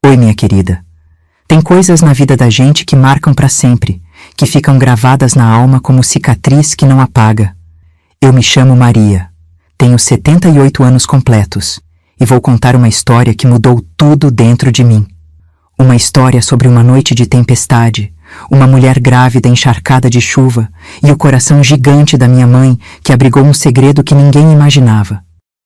Oi, minha querida. Tem coisas na vida da gente que marcam para sempre, que ficam gravadas na alma como cicatriz que não apaga. Eu me chamo Maria, tenho 78 anos completos e vou contar uma história que mudou tudo dentro de mim. Uma história sobre uma noite de tempestade, uma mulher grávida encharcada de chuva e o coração gigante da minha mãe que abrigou um segredo que ninguém imaginava.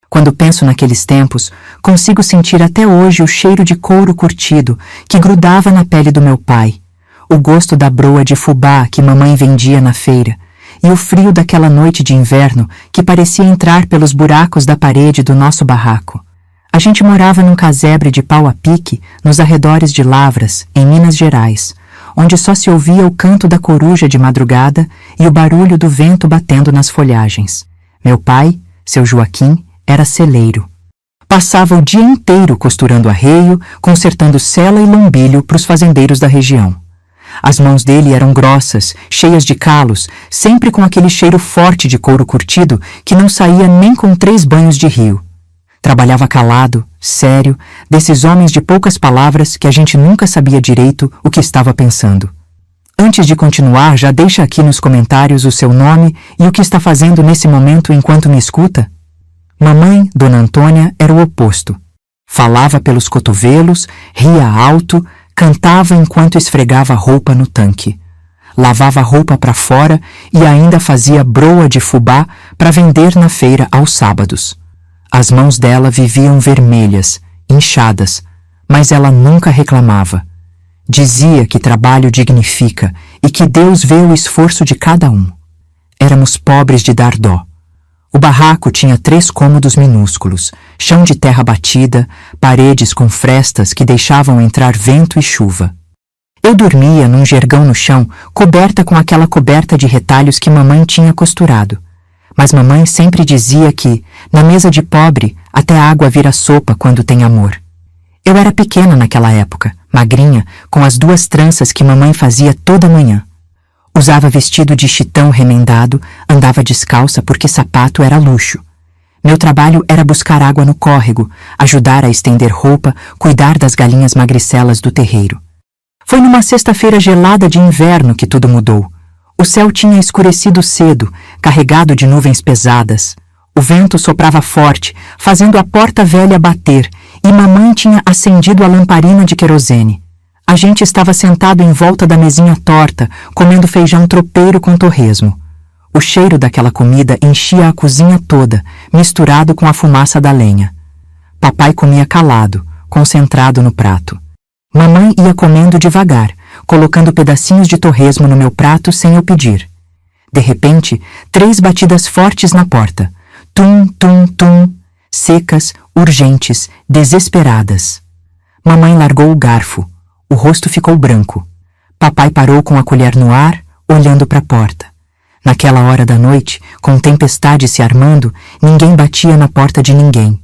Quando penso naqueles tempos, consigo sentir até hoje o cheiro de couro curtido que grudava na pele do meu pai, o gosto da broa de fubá que mamãe vendia na feira e o frio daquela noite de inverno que parecia entrar pelos buracos da parede do nosso barraco. A gente morava num casebre de pau a pique nos arredores de Lavras, em Minas Gerais, onde só se ouvia o canto da coruja de madrugada e o barulho do vento batendo nas folhagens. Meu pai, seu Joaquim, era celeiro. Passava o dia inteiro costurando arreio, consertando sela e lombilho para os fazendeiros da região. As mãos dele eram grossas, cheias de calos, sempre com aquele cheiro forte de couro curtido que não saía nem com 3 banhos de rio. Trabalhava calado, sério, desses homens de poucas palavras que a gente nunca sabia direito o que estava pensando. Antes de continuar, já deixa aqui nos comentários o seu nome e o que está fazendo nesse momento enquanto me escuta. Mamãe, Dona Antônia, era o oposto. Falava pelos cotovelos, ria alto, cantava enquanto esfregava roupa no tanque. Lavava roupa para fora e ainda fazia broa de fubá para vender na feira aos sábados. As mãos dela viviam vermelhas, inchadas, mas ela nunca reclamava. Dizia que trabalho dignifica e que Deus vê o esforço de cada um. Éramos pobres de dar dó. O barraco tinha 3 cômodos minúsculos, chão de terra batida, paredes com frestas que deixavam entrar vento e chuva. Eu dormia num jergão no chão, coberta com aquela coberta de retalhos que mamãe tinha costurado. Mas mamãe sempre dizia que, na mesa de pobre, até a água vira sopa quando tem amor. Eu era pequena naquela época, magrinha, com as 2 tranças que mamãe fazia toda manhã. Usava vestido de chitão remendado, andava descalça porque sapato era luxo. Meu trabalho era buscar água no córrego, ajudar a estender roupa, cuidar das galinhas magricelas do terreiro. Foi numa sexta-feira gelada de inverno que tudo mudou. O céu tinha escurecido cedo, carregado de nuvens pesadas. O vento soprava forte, fazendo a porta velha bater, e mamãe tinha acendido a lamparina de querosene. A gente estava sentado em volta da mesinha torta, comendo feijão tropeiro com torresmo. O cheiro daquela comida enchia a cozinha toda, misturado com a fumaça da lenha. Papai comia calado, concentrado no prato. Mamãe ia comendo devagar, colocando pedacinhos de torresmo no meu prato sem eu pedir. De repente, 3 batidas fortes na porta. Tum, tum, tum. Secas, urgentes, desesperadas. Mamãe largou o garfo. O rosto ficou branco. Papai parou com a colher no ar, olhando para a porta. Naquela hora da noite, com tempestade se armando, ninguém batia na porta de ninguém.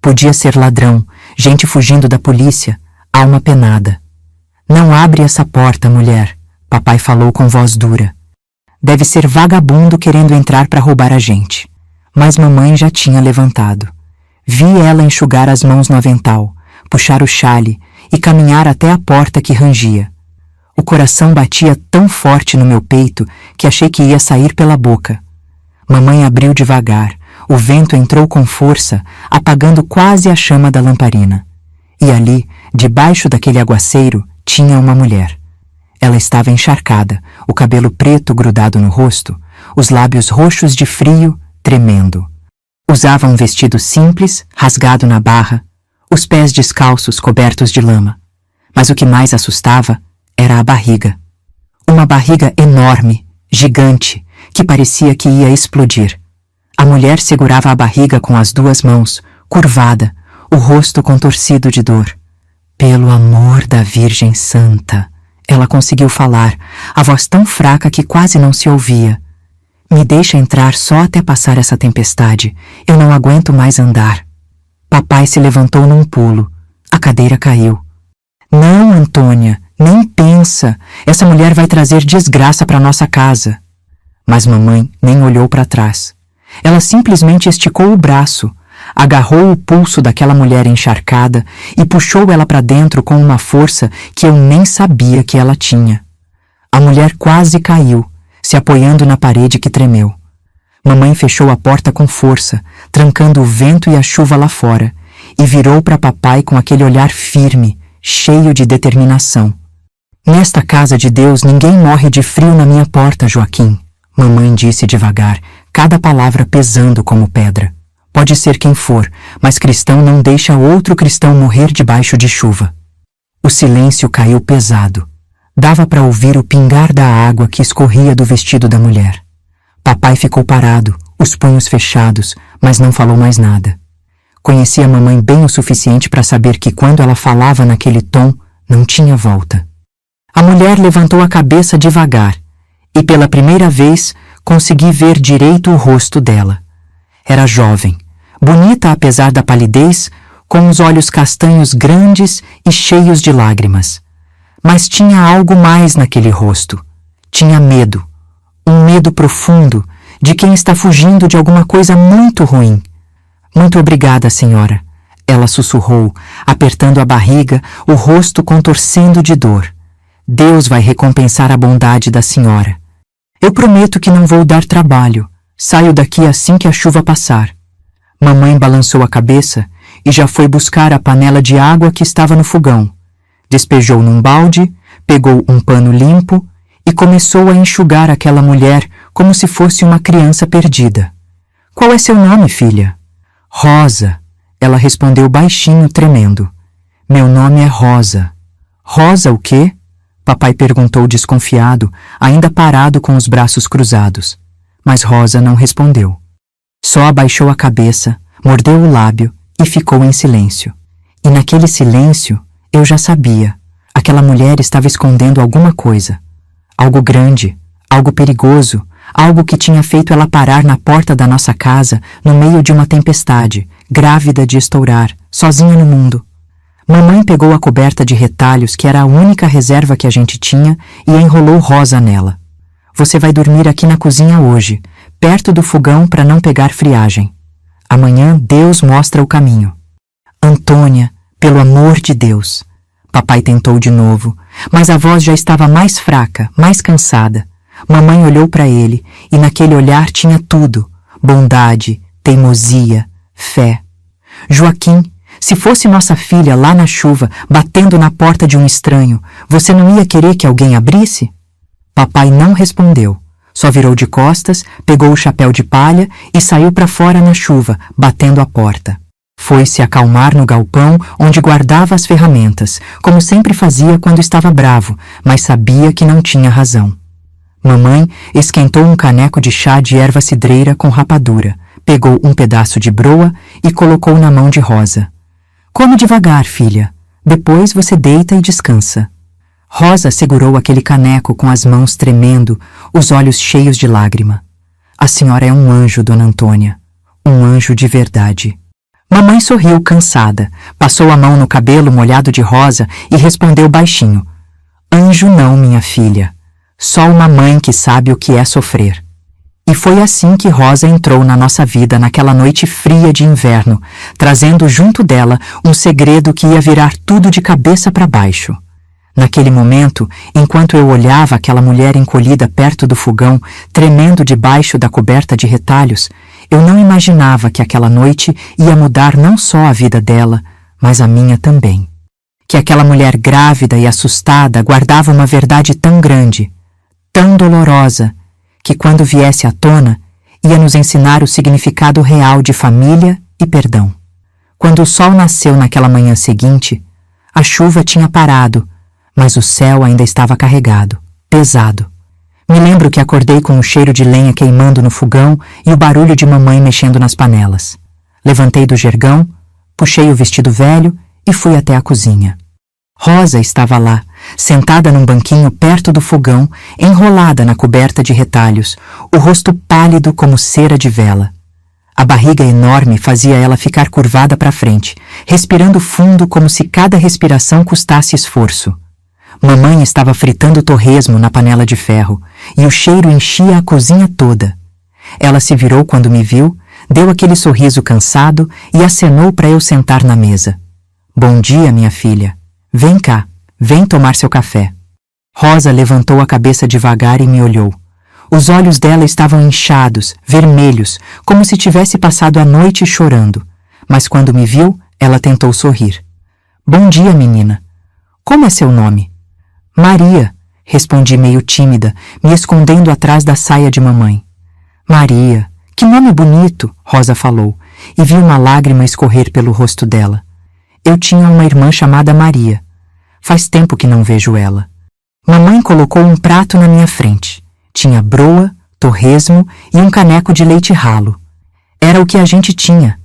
Podia ser ladrão, gente fugindo da polícia, alma penada. Não abre essa porta, mulher, papai falou com voz dura. Deve ser vagabundo querendo entrar para roubar a gente. Mas mamãe já tinha levantado. Vi ela enxugar as mãos no avental, puxar o chale e caminhar até a porta que rangia. O coração batia tão forte no meu peito que achei que ia sair pela boca. Mamãe abriu devagar, o vento entrou com força, apagando quase a chama da lamparina. E ali, debaixo daquele aguaceiro, tinha uma mulher. Ela estava encharcada, o cabelo preto grudado no rosto, os lábios roxos de frio, tremendo. Usava um vestido simples, rasgado na barra, os pés descalços cobertos de lama. Mas o que mais assustava era a barriga. Uma barriga enorme, gigante, que parecia que ia explodir. A mulher segurava a barriga com as 2 mãos, curvada, o rosto contorcido de dor. Pelo amor da Virgem Santa, ela conseguiu falar, a voz tão fraca que quase não se ouvia. Me deixa entrar só até passar essa tempestade. Eu não aguento mais andar. Papai se levantou num pulo. A cadeira caiu. Não, Antônia, nem pensa. Essa mulher vai trazer desgraça para nossa casa. Mas mamãe nem olhou para trás. Ela simplesmente esticou o braço. agarrou o pulso daquela mulher encharcada e puxou ela para dentro com uma força que eu nem sabia que ela tinha. A mulher quase caiu, se apoiando na parede que tremeu. Mamãe fechou a porta com força, trancando o vento e a chuva lá fora, e virou para papai com aquele olhar firme, cheio de determinação. Nesta casa de Deus ninguém morre de frio na minha porta, Joaquim, mamãe disse devagar, cada palavra pesando como pedra. Pode ser quem for, mas cristão não deixa outro cristão morrer debaixo de chuva. O silêncio caiu pesado. Dava para ouvir o pingar da água que escorria do vestido da mulher. Papai ficou parado, os punhos fechados, mas não falou mais nada. Conhecia a mamãe bem o suficiente para saber que quando ela falava naquele tom, não tinha volta. A mulher levantou a cabeça devagar, e pela primeira vez consegui ver direito o rosto dela. Era jovem, bonita apesar da palidez, com os olhos castanhos grandes e cheios de lágrimas. Mas tinha algo mais naquele rosto. Tinha medo. Um medo profundo de quem está fugindo de alguma coisa muito ruim. Muito obrigada, senhora, ela sussurrou, apertando a barriga, o rosto contorcendo de dor. Deus vai recompensar a bondade da senhora. Eu prometo que não vou dar trabalho. Saio daqui assim que a chuva passar. Mamãe balançou a cabeça e já foi buscar a panela de água que estava no fogão. Despejou num balde, pegou um pano limpo e começou a enxugar aquela mulher como se fosse uma criança perdida. Qual é seu nome, filha? Rosa, ela respondeu baixinho, tremendo. Meu nome é Rosa. Rosa o quê? Papai perguntou desconfiado, ainda parado com os braços cruzados. Mas Rosa não respondeu. Só abaixou a cabeça, mordeu o lábio e ficou em silêncio. E naquele silêncio, eu já sabia. Aquela mulher estava escondendo alguma coisa. Algo grande, algo perigoso, algo que tinha feito ela parar na porta da nossa casa no meio de uma tempestade, grávida de estourar, sozinha no mundo. Mamãe pegou a coberta de retalhos, que era a única reserva que a gente tinha, e enrolou Rosa nela. Você vai dormir aqui na cozinha hoje, perto do fogão para não pegar friagem. Amanhã Deus mostra o caminho. Antônia, pelo amor de Deus. Papai tentou de novo, mas a voz já estava mais fraca, mais cansada. Mamãe olhou para ele, e naquele olhar tinha tudo: bondade, teimosia, fé. Joaquim, se fosse nossa filha lá na chuva, batendo na porta de um estranho, você não ia querer que alguém abrisse? Papai não respondeu. Só virou de costas, pegou o chapéu de palha e saiu para fora na chuva, batendo a porta. Foi se acalmar no galpão onde guardava as ferramentas, como sempre fazia quando estava bravo, mas sabia que não tinha razão. Mamãe esquentou um caneco de chá de erva cidreira com rapadura, pegou um pedaço de broa e colocou na mão de Rosa. Come devagar, filha. Depois você deita e descansa. Rosa segurou aquele caneco com as mãos tremendo, os olhos cheios de lágrima. A senhora é um anjo, dona Antônia. Um anjo de verdade. Mamãe sorriu cansada, passou a mão no cabelo molhado de Rosa e respondeu baixinho. Anjo não, minha filha. Só uma mãe que sabe o que é sofrer. E foi assim que Rosa entrou na nossa vida naquela noite fria de inverno, trazendo junto dela um segredo que ia virar tudo de cabeça para baixo. Naquele momento, enquanto eu olhava aquela mulher encolhida perto do fogão, tremendo debaixo da coberta de retalhos, eu não imaginava que aquela noite ia mudar não só a vida dela, mas a minha também. Que aquela mulher grávida e assustada guardava uma verdade tão grande, tão dolorosa, que quando viesse à tona, ia nos ensinar o significado real de família e perdão. Quando o sol nasceu naquela manhã seguinte, a chuva tinha parado, mas o céu ainda estava carregado, pesado. Me lembro que acordei com o cheiro de lenha queimando no fogão e o barulho de mamãe mexendo nas panelas. Levantei do jergão, puxei o vestido velho e fui até a cozinha. Rosa estava lá, sentada num banquinho perto do fogão, enrolada na coberta de retalhos, o rosto pálido como cera de vela. A barriga enorme fazia ela ficar curvada para frente, respirando fundo como se cada respiração custasse esforço. Mamãe estava fritando torresmo na panela de ferro, e o cheiro enchia a cozinha toda. Ela se virou quando me viu, Deu aquele sorriso cansado e acenou para eu sentar na mesa. Bom dia, minha filha. Vem cá, vem tomar seu café. Rosa levantou a cabeça devagar e me olhou. Os olhos dela estavam inchados, vermelhos, como se tivesse passado a noite chorando. Mas quando me viu, ela tentou sorrir. Bom dia, menina. Como é seu nome? Maria, respondi meio tímida, me escondendo atrás da saia de mamãe. Maria, que nome bonito, Rosa falou, e vi uma lágrima escorrer pelo rosto dela. Eu tinha uma irmã chamada Maria. Faz tempo que não vejo ela. Mamãe colocou um prato na minha frente. Tinha broa, torresmo e um caneco de leite ralo. Era o que a gente tinha.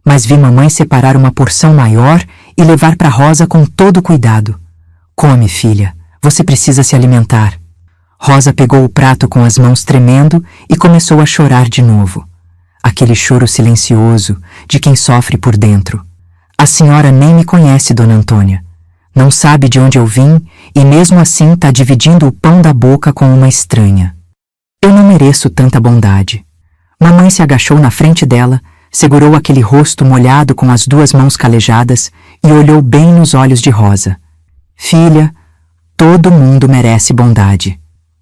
Mas vi mamãe separar uma porção maior e levar para Rosa com todo cuidado. Come, filha, você precisa se alimentar. Rosa pegou o prato com as mãos tremendo e começou a chorar de novo. Aquele choro silencioso de quem sofre por dentro. A senhora nem me conhece, Dona Antônia. Não sabe de onde eu vim e mesmo assim está dividindo o pão da boca com uma estranha. Eu não mereço tanta bondade. Mamãe se agachou na frente dela, segurou aquele rosto molhado com as duas mãos calejadas e olhou bem nos olhos de Rosa. Filha, todo mundo merece bondade.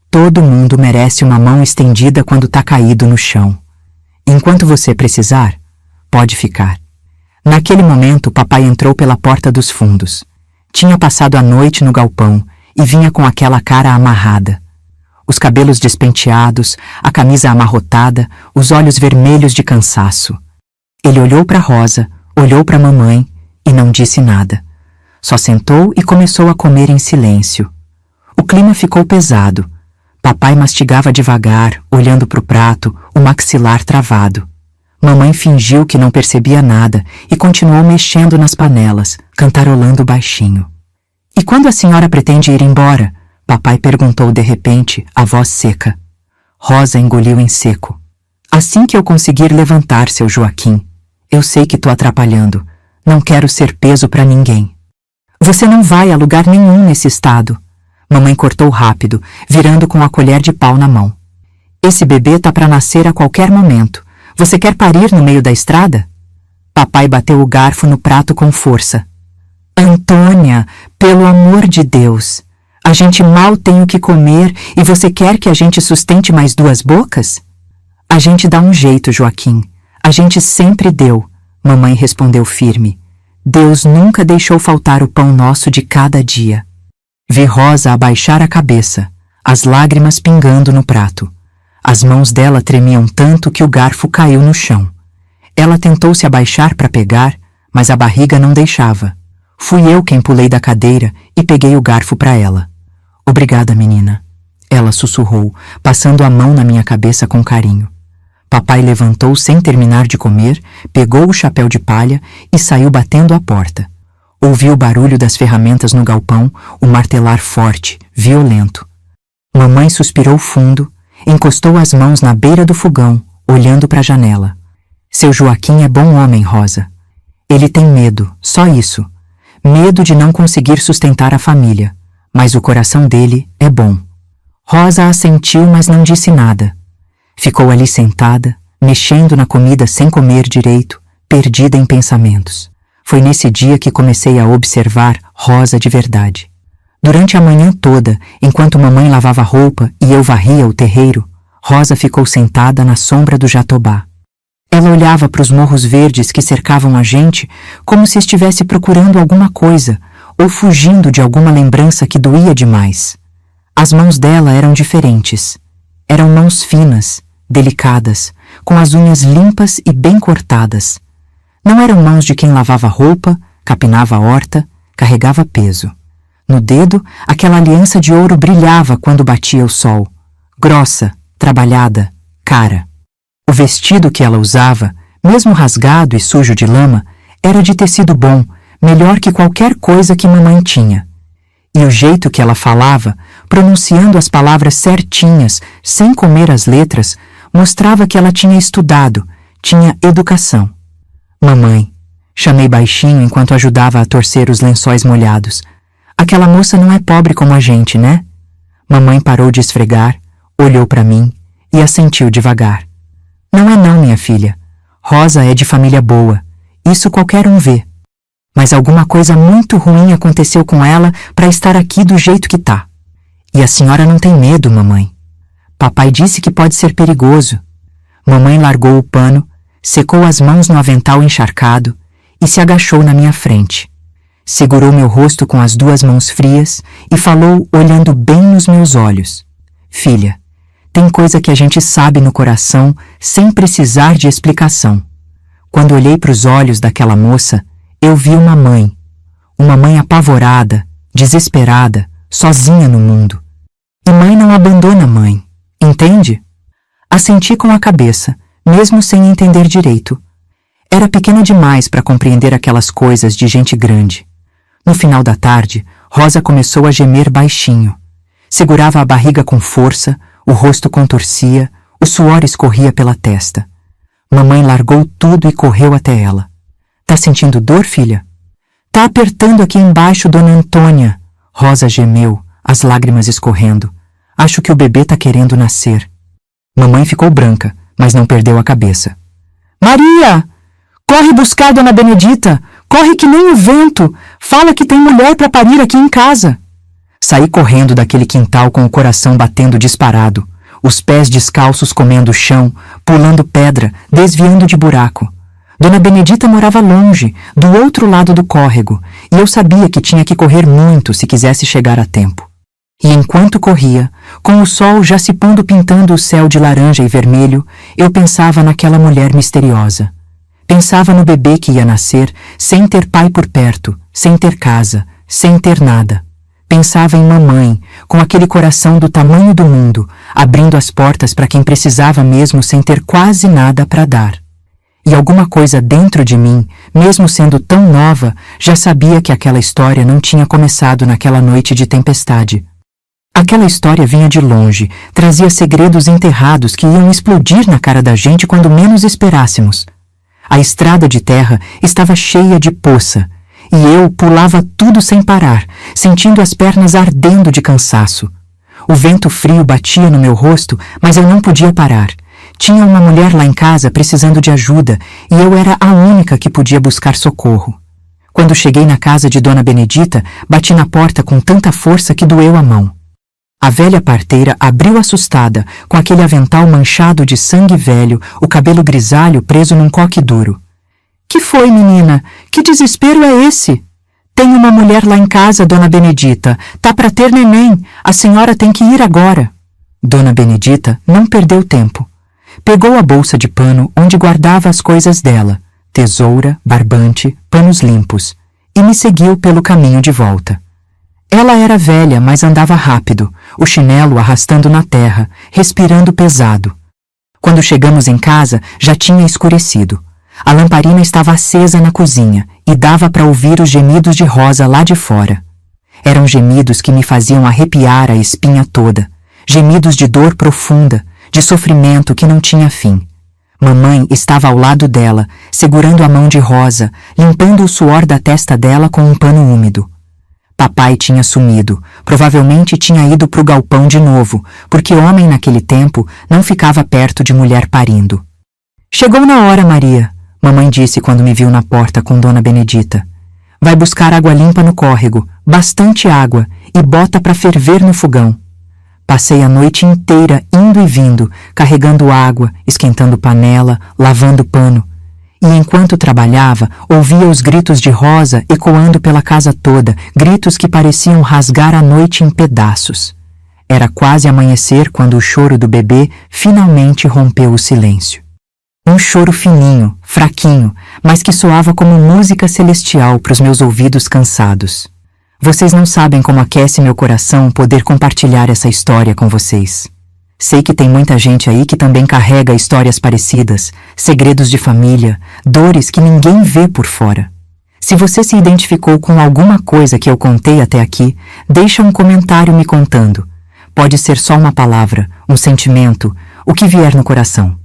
Todo mundo merece uma mão estendida quando tá caído no chão. Enquanto você precisar, pode ficar. Naquele momento, papai entrou pela porta dos fundos. Tinha passado a noite no galpão e vinha com aquela cara amarrada. Os cabelos despenteados, a camisa amarrotada, os olhos vermelhos de cansaço. Ele olhou para Rosa, olhou para mamãe e não disse nada. Só sentou e começou a comer em silêncio. O clima ficou pesado. Papai mastigava devagar, olhando para o prato, o maxilar travado. Mamãe fingiu que não percebia nada e continuou mexendo nas panelas, cantarolando baixinho. E quando a senhora pretende ir embora? Papai perguntou de repente, a voz seca. Rosa engoliu em seco. Assim que eu conseguir levantar, seu Joaquim. Eu sei que tô atrapalhando. Não quero ser peso para ninguém. Você não vai a lugar nenhum nesse estado. Mamãe cortou rápido, virando com a colher de pau na mão. Esse bebê tá para nascer a qualquer momento. Você quer parir no meio da estrada? Papai bateu o garfo no prato com força. Antônia, pelo amor de Deus. A gente mal tem o que comer e você quer que a gente sustente mais duas bocas? A gente dá um jeito, Joaquim. A gente sempre deu, mamãe respondeu firme. Deus nunca deixou faltar o pão nosso de cada dia. Vi Rosa abaixar a cabeça, as lágrimas pingando no prato. As mãos dela tremiam tanto que o garfo caiu no chão. Ela tentou se abaixar para pegar, mas a barriga não deixava. Fui eu quem pulei da cadeira e peguei o garfo para ela. Obrigada, menina. Ela sussurrou, passando a mão na minha cabeça com carinho. Papai levantou sem terminar de comer, pegou o chapéu de palha e saiu batendo a porta. Ouvi o barulho das ferramentas no galpão, o martelar forte, violento. Mamãe suspirou fundo, encostou as mãos na beira do fogão, olhando para a janela. Seu Joaquim é bom homem, Rosa. Ele tem medo, só isso. Medo de não conseguir sustentar a família, mas o coração dele é bom. Rosa assentiu, mas não disse nada. Ficou ali sentada, mexendo na comida sem comer direito, perdida em pensamentos. Foi nesse dia que comecei a observar Rosa de verdade. Durante a manhã toda, enquanto mamãe lavava roupa e eu varria o terreiro, Rosa ficou sentada na sombra do jatobá. Ela olhava para os morros verdes que cercavam a gente como se estivesse procurando alguma coisa ou fugindo de alguma lembrança que doía demais. As mãos dela eram diferentes. Eram mãos finas, delicadas, com as unhas limpas e bem cortadas. Não eram mãos de quem lavava roupa, capinava a horta, carregava peso. No dedo, aquela aliança de ouro brilhava quando batia o sol. Grossa, trabalhada, cara. O vestido que ela usava, mesmo rasgado e sujo de lama, era de tecido bom, melhor que qualquer coisa que mamãe tinha. E o jeito que ela falava, pronunciando as palavras certinhas, sem comer as letras, mostrava que ela tinha estudado, tinha educação. Mamãe, chamei baixinho enquanto ajudava a torcer os lençóis molhados. Aquela moça não é pobre como a gente, né? Mamãe parou de esfregar, olhou para mim e assentiu devagar. Não é não, minha filha. Rosa é de família boa, isso qualquer um vê. Mas alguma coisa muito ruim aconteceu com ela para estar aqui do jeito que tá. E a senhora não tem medo, mamãe? Papai disse que pode ser perigoso. Mamãe largou o pano, secou as mãos no avental encharcado e se agachou na minha frente. Segurou meu rosto com as 2 mãos frias e falou olhando bem nos meus olhos. Filha, tem coisa que a gente sabe no coração sem precisar de explicação. Quando olhei para os olhos daquela moça, eu vi uma mãe apavorada, desesperada, sozinha no mundo. E mãe não abandona mãe, entende? Assenti com a cabeça, mesmo sem entender direito. Era pequena demais para compreender aquelas coisas de gente grande. No final da tarde, Rosa começou a gemer baixinho. Segurava a barriga com força, o rosto contorcia, o suor escorria pela testa. Mamãe largou tudo e correu até ela. Tá sentindo dor, filha? Tá apertando aqui embaixo, dona Antônia. Rosa gemeu, as lágrimas escorrendo. Acho que o bebê tá querendo nascer. Mamãe ficou branca, mas não perdeu a cabeça. Maria! Corre buscar dona Benedita! Corre que nem o vento! Fala que tem mulher para parir aqui em casa! Saí correndo daquele quintal com o coração batendo disparado, os pés descalços comendo o chão, pulando pedra, desviando de buraco. Dona Benedita morava longe, do outro lado do córrego, e eu sabia que tinha que correr muito se quisesse chegar a tempo. E enquanto corria, com o sol já se pondo pintando o céu de laranja e vermelho, eu pensava naquela mulher misteriosa. Pensava no bebê que ia nascer sem ter pai por perto, sem ter casa, sem ter nada. Pensava em mamãe, com aquele coração do tamanho do mundo, abrindo as portas para quem precisava mesmo sem ter quase nada para dar. E alguma coisa dentro de mim, mesmo sendo tão nova, já sabia que aquela história não tinha começado naquela noite de tempestade. Aquela história vinha de longe, trazia segredos enterrados que iam explodir na cara da gente quando menos esperássemos. A estrada de terra estava cheia de poça, e eu pulava tudo sem parar, sentindo as pernas ardendo de cansaço. O vento frio batia no meu rosto, mas eu não podia parar. Tinha uma mulher lá em casa precisando de ajuda, e eu era a única que podia buscar socorro. Quando cheguei na casa de dona Benedita, bati na porta com tanta força que doeu a mão. A velha parteira abriu assustada, com aquele avental manchado de sangue velho, o cabelo grisalho preso num coque duro. — Que foi, menina? Que desespero é esse? — Tem uma mulher lá em casa, dona Benedita. Tá para ter neném. A senhora tem que ir agora. Dona Benedita não perdeu tempo. Pegou a bolsa de pano onde guardava as coisas dela, tesoura, barbante, panos limpos, e me seguiu pelo caminho de volta. Ela era velha, mas andava rápido, o chinelo arrastando na terra, respirando pesado. Quando chegamos em casa, já tinha escurecido. A lamparina estava acesa na cozinha e dava para ouvir os gemidos de Rosa lá de fora. Eram gemidos que me faziam arrepiar a espinha toda, gemidos de dor profunda, de sofrimento que não tinha fim. Mamãe estava ao lado dela, segurando a mão de Rosa, limpando o suor da testa dela com um pano úmido. Papai tinha sumido, provavelmente tinha ido pro galpão de novo, porque homem naquele tempo não ficava perto de mulher parindo. — Chegou na hora, Maria, mamãe disse quando me viu na porta com dona Benedita. Vai buscar água limpa no córrego, bastante água, e bota para ferver no fogão. Passei a noite inteira indo e vindo, carregando água, esquentando panela, lavando pano. E enquanto trabalhava, ouvia os gritos de Rosa ecoando pela casa toda, gritos que pareciam rasgar a noite em pedaços. Era quase amanhecer quando o choro do bebê finalmente rompeu o silêncio. Um choro fininho, fraquinho, mas que soava como música celestial para os meus ouvidos cansados. Vocês não sabem como aquece meu coração poder compartilhar essa história com vocês. Sei que tem muita gente aí que também carrega histórias parecidas, segredos de família, dores que ninguém vê por fora. Se você se identificou com alguma coisa que eu contei até aqui, deixa um comentário me contando. Pode ser só uma palavra, um sentimento, o que vier no coração.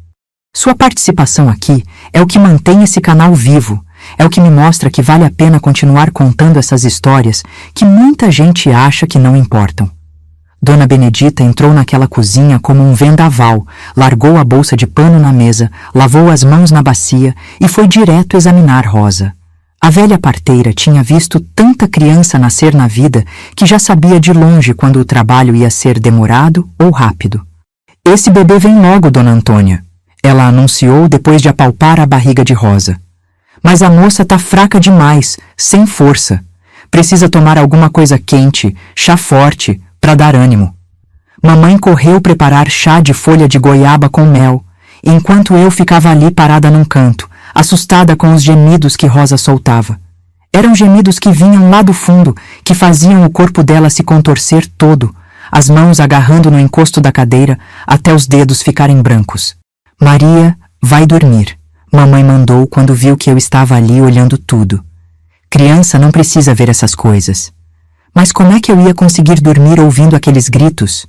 Sua participação aqui é o que mantém esse canal vivo, é o que me mostra que vale a pena continuar contando essas histórias que muita gente acha que não importam. Dona Benedita entrou naquela cozinha como um vendaval, largou a bolsa de pano na mesa, lavou as mãos na bacia e foi direto examinar Rosa. A velha parteira tinha visto tanta criança nascer na vida que já sabia de longe quando o trabalho ia ser demorado ou rápido. "Esse bebê vem logo, Dona Antônia", ela anunciou depois de apalpar a barriga de Rosa. "Mas a moça tá fraca demais, sem força. Precisa tomar alguma coisa quente, chá forte, para dar ânimo." Mamãe correu preparar chá de folha de goiaba com mel, enquanto eu ficava ali parada num canto, assustada com os gemidos que Rosa soltava. Eram gemidos que vinham lá do fundo, que faziam o corpo dela se contorcer todo, as mãos agarrando no encosto da cadeira até os dedos ficarem brancos. "Maria, vai dormir", mamãe mandou quando viu que eu estava ali olhando tudo. Criança não precisa ver essas coisas. Mas como é que eu ia conseguir dormir ouvindo aqueles gritos?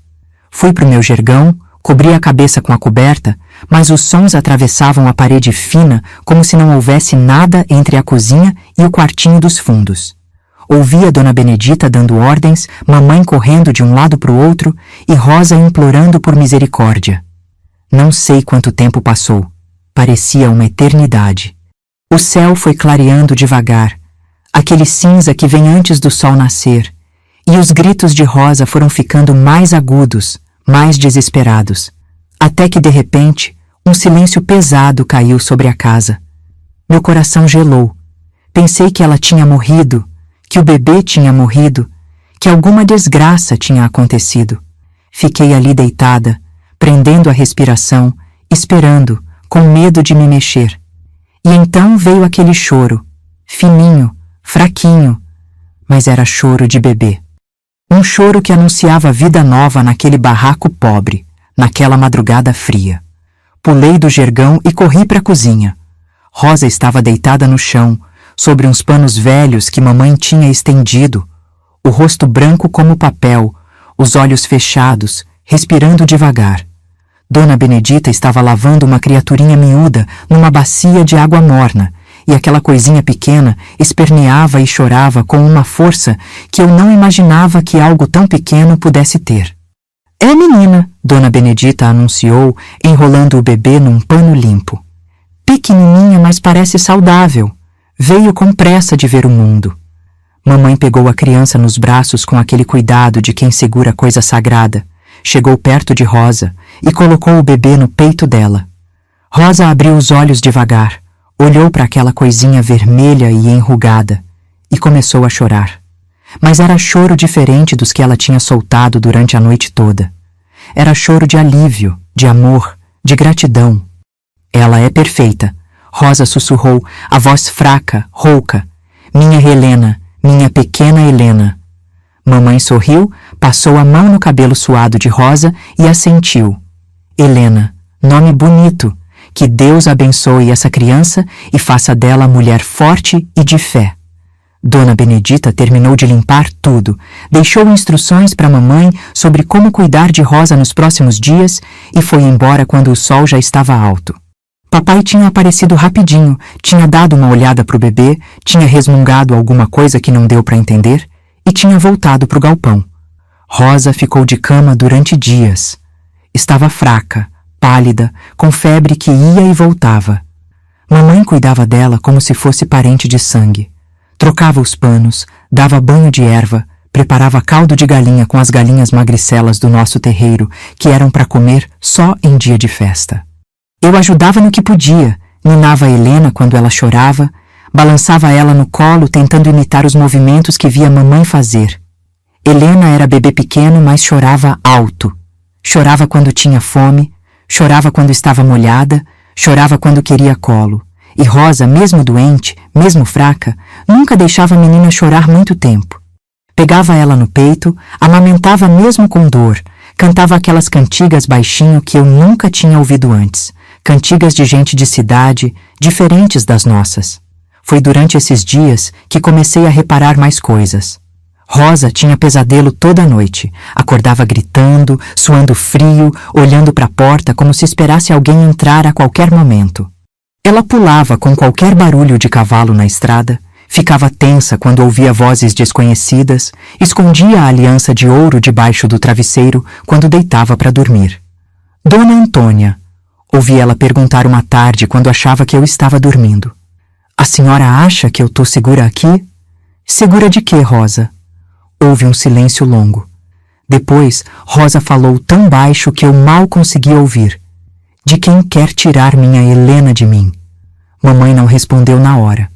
Fui pro meu jergão, cobri a cabeça com a coberta, mas os sons atravessavam a parede fina como se não houvesse nada entre a cozinha e o quartinho dos fundos. Ouvia Dona Benedita dando ordens, mamãe correndo de um lado pro outro e Rosa implorando por misericórdia. Não sei quanto tempo passou. Parecia uma eternidade. O céu foi clareando devagar, aquele cinza que vem antes do sol nascer, e os gritos de Rosa foram ficando mais agudos, mais desesperados, até que de repente um silêncio pesado caiu sobre a casa. Meu coração gelou. Pensei que ela tinha morrido, que o bebê tinha morrido, que alguma desgraça tinha acontecido. Fiquei ali deitada, prendendo a respiração, esperando, com medo de me mexer. E então veio aquele choro, fininho, fraquinho, mas era choro de bebê. Um choro que anunciava vida nova naquele barraco pobre, naquela madrugada fria. Pulei do jergão e corri para a cozinha. Rosa estava deitada no chão, sobre uns panos velhos que mamãe tinha estendido, o rosto branco como papel, os olhos fechados, respirando devagar. Dona Benedita estava lavando uma criaturinha miúda numa bacia de água morna, e aquela coisinha pequena esperneava e chorava com uma força que eu não imaginava que algo tão pequeno pudesse ter. "É menina", Dona Benedita anunciou, enrolando o bebê num pano limpo. "Pequenininha, mas parece saudável. Veio com pressa de ver o mundo." Mamãe pegou a criança nos braços com aquele cuidado de quem segura coisa sagrada, chegou perto de Rosa e colocou o bebê no peito dela. Rosa abriu os olhos devagar, olhou para aquela coisinha vermelha e enrugada e começou a chorar. Mas era choro diferente dos que ela tinha soltado durante a noite toda. Era choro de alívio, de amor, de gratidão. "Ela é perfeita", Rosa sussurrou, a voz fraca, rouca. "Minha Helena, minha pequena Helena." Mamãe sorriu, passou a mão no cabelo suado de Rosa e assentiu. "Helena, nome bonito. Que Deus abençoe essa criança e faça dela mulher forte e de fé." Dona Benedita terminou de limpar tudo, deixou instruções para mamãe sobre como cuidar de Rosa nos próximos dias e foi embora quando o sol já estava alto. Papai tinha aparecido rapidinho, tinha dado uma olhada pro bebê, tinha resmungado alguma coisa que não deu para entender e tinha voltado pro galpão. Rosa ficou de cama durante dias. Estava fraca, pálida, com febre que ia e voltava. Mamãe cuidava dela como se fosse parente de sangue. Trocava os panos, dava banho de erva, preparava caldo de galinha com as galinhas magricelas do nosso terreiro, que eram para comer só em dia de festa. Eu ajudava no que podia, ninava a Helena quando ela chorava, balançava ela no colo tentando imitar os movimentos que via mamãe fazer. Helena era bebê pequeno, mas chorava alto. Chorava quando tinha fome, chorava quando estava molhada, chorava quando queria colo. E Rosa, mesmo doente, mesmo fraca, nunca deixava a menina chorar muito tempo. Pegava ela no peito, amamentava mesmo com dor, cantava aquelas cantigas baixinho que eu nunca tinha ouvido antes, cantigas de gente de cidade, diferentes das nossas. Foi durante esses dias que comecei a reparar mais coisas. Rosa tinha pesadelo toda noite, acordava gritando, suando frio, olhando para a porta como se esperasse alguém entrar a qualquer momento. Ela pulava com qualquer barulho de cavalo na estrada, Ficava tensa quando ouvia vozes desconhecidas, escondia a aliança de ouro debaixo do travesseiro quando deitava para dormir. Dona Antônia, ouvi ela perguntar uma tarde quando achava que eu estava dormindo. A senhora acha que eu tô segura aqui? Segura de quê, Rosa? Houve um silêncio longo. Depois, Rosa falou tão baixo que eu mal consegui ouvir. De quem quer tirar minha Helena de mim? Mamãe não respondeu na hora.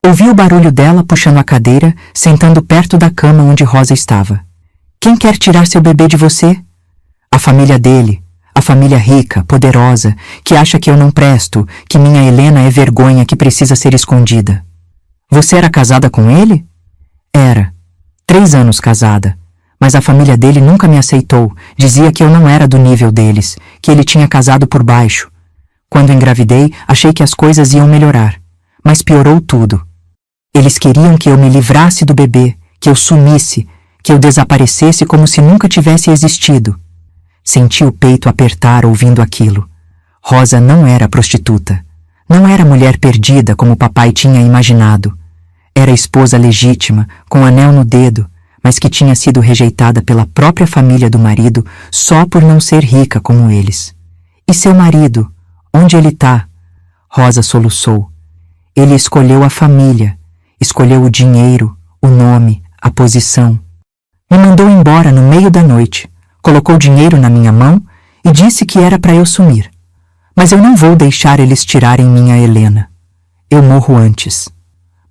Ouvi o barulho dela puxando a cadeira, sentando perto da cama onde Rosa estava. Quem quer tirar seu bebê de você? A família dele, a família rica, poderosa, que acha que eu não presto, que minha Helena é vergonha que precisa ser escondida. Você era casada com ele? Era. 3 anos casada. Mas a família dele nunca me aceitou, dizia que eu não era do nível deles, que ele tinha casado por baixo. Quando engravidei, achei que as coisas iam melhorar, mas piorou tudo. Eles queriam que eu me livrasse do bebê, que eu sumisse, que eu desaparecesse como se nunca tivesse existido. Senti o peito apertar ouvindo aquilo. Rosa não era prostituta. Não era mulher perdida como papai tinha imaginado. Era esposa legítima, com anel no dedo, mas que tinha sido rejeitada pela própria família do marido só por não ser rica como eles. E seu marido, onde ele tá? Rosa soluçou. Ele escolheu a família, escolheu o dinheiro, o nome, a posição. Me mandou embora no meio da noite, colocou dinheiro na minha mão e disse que era para eu sumir. Mas eu não vou deixar eles tirarem minha Helena. Eu morro antes.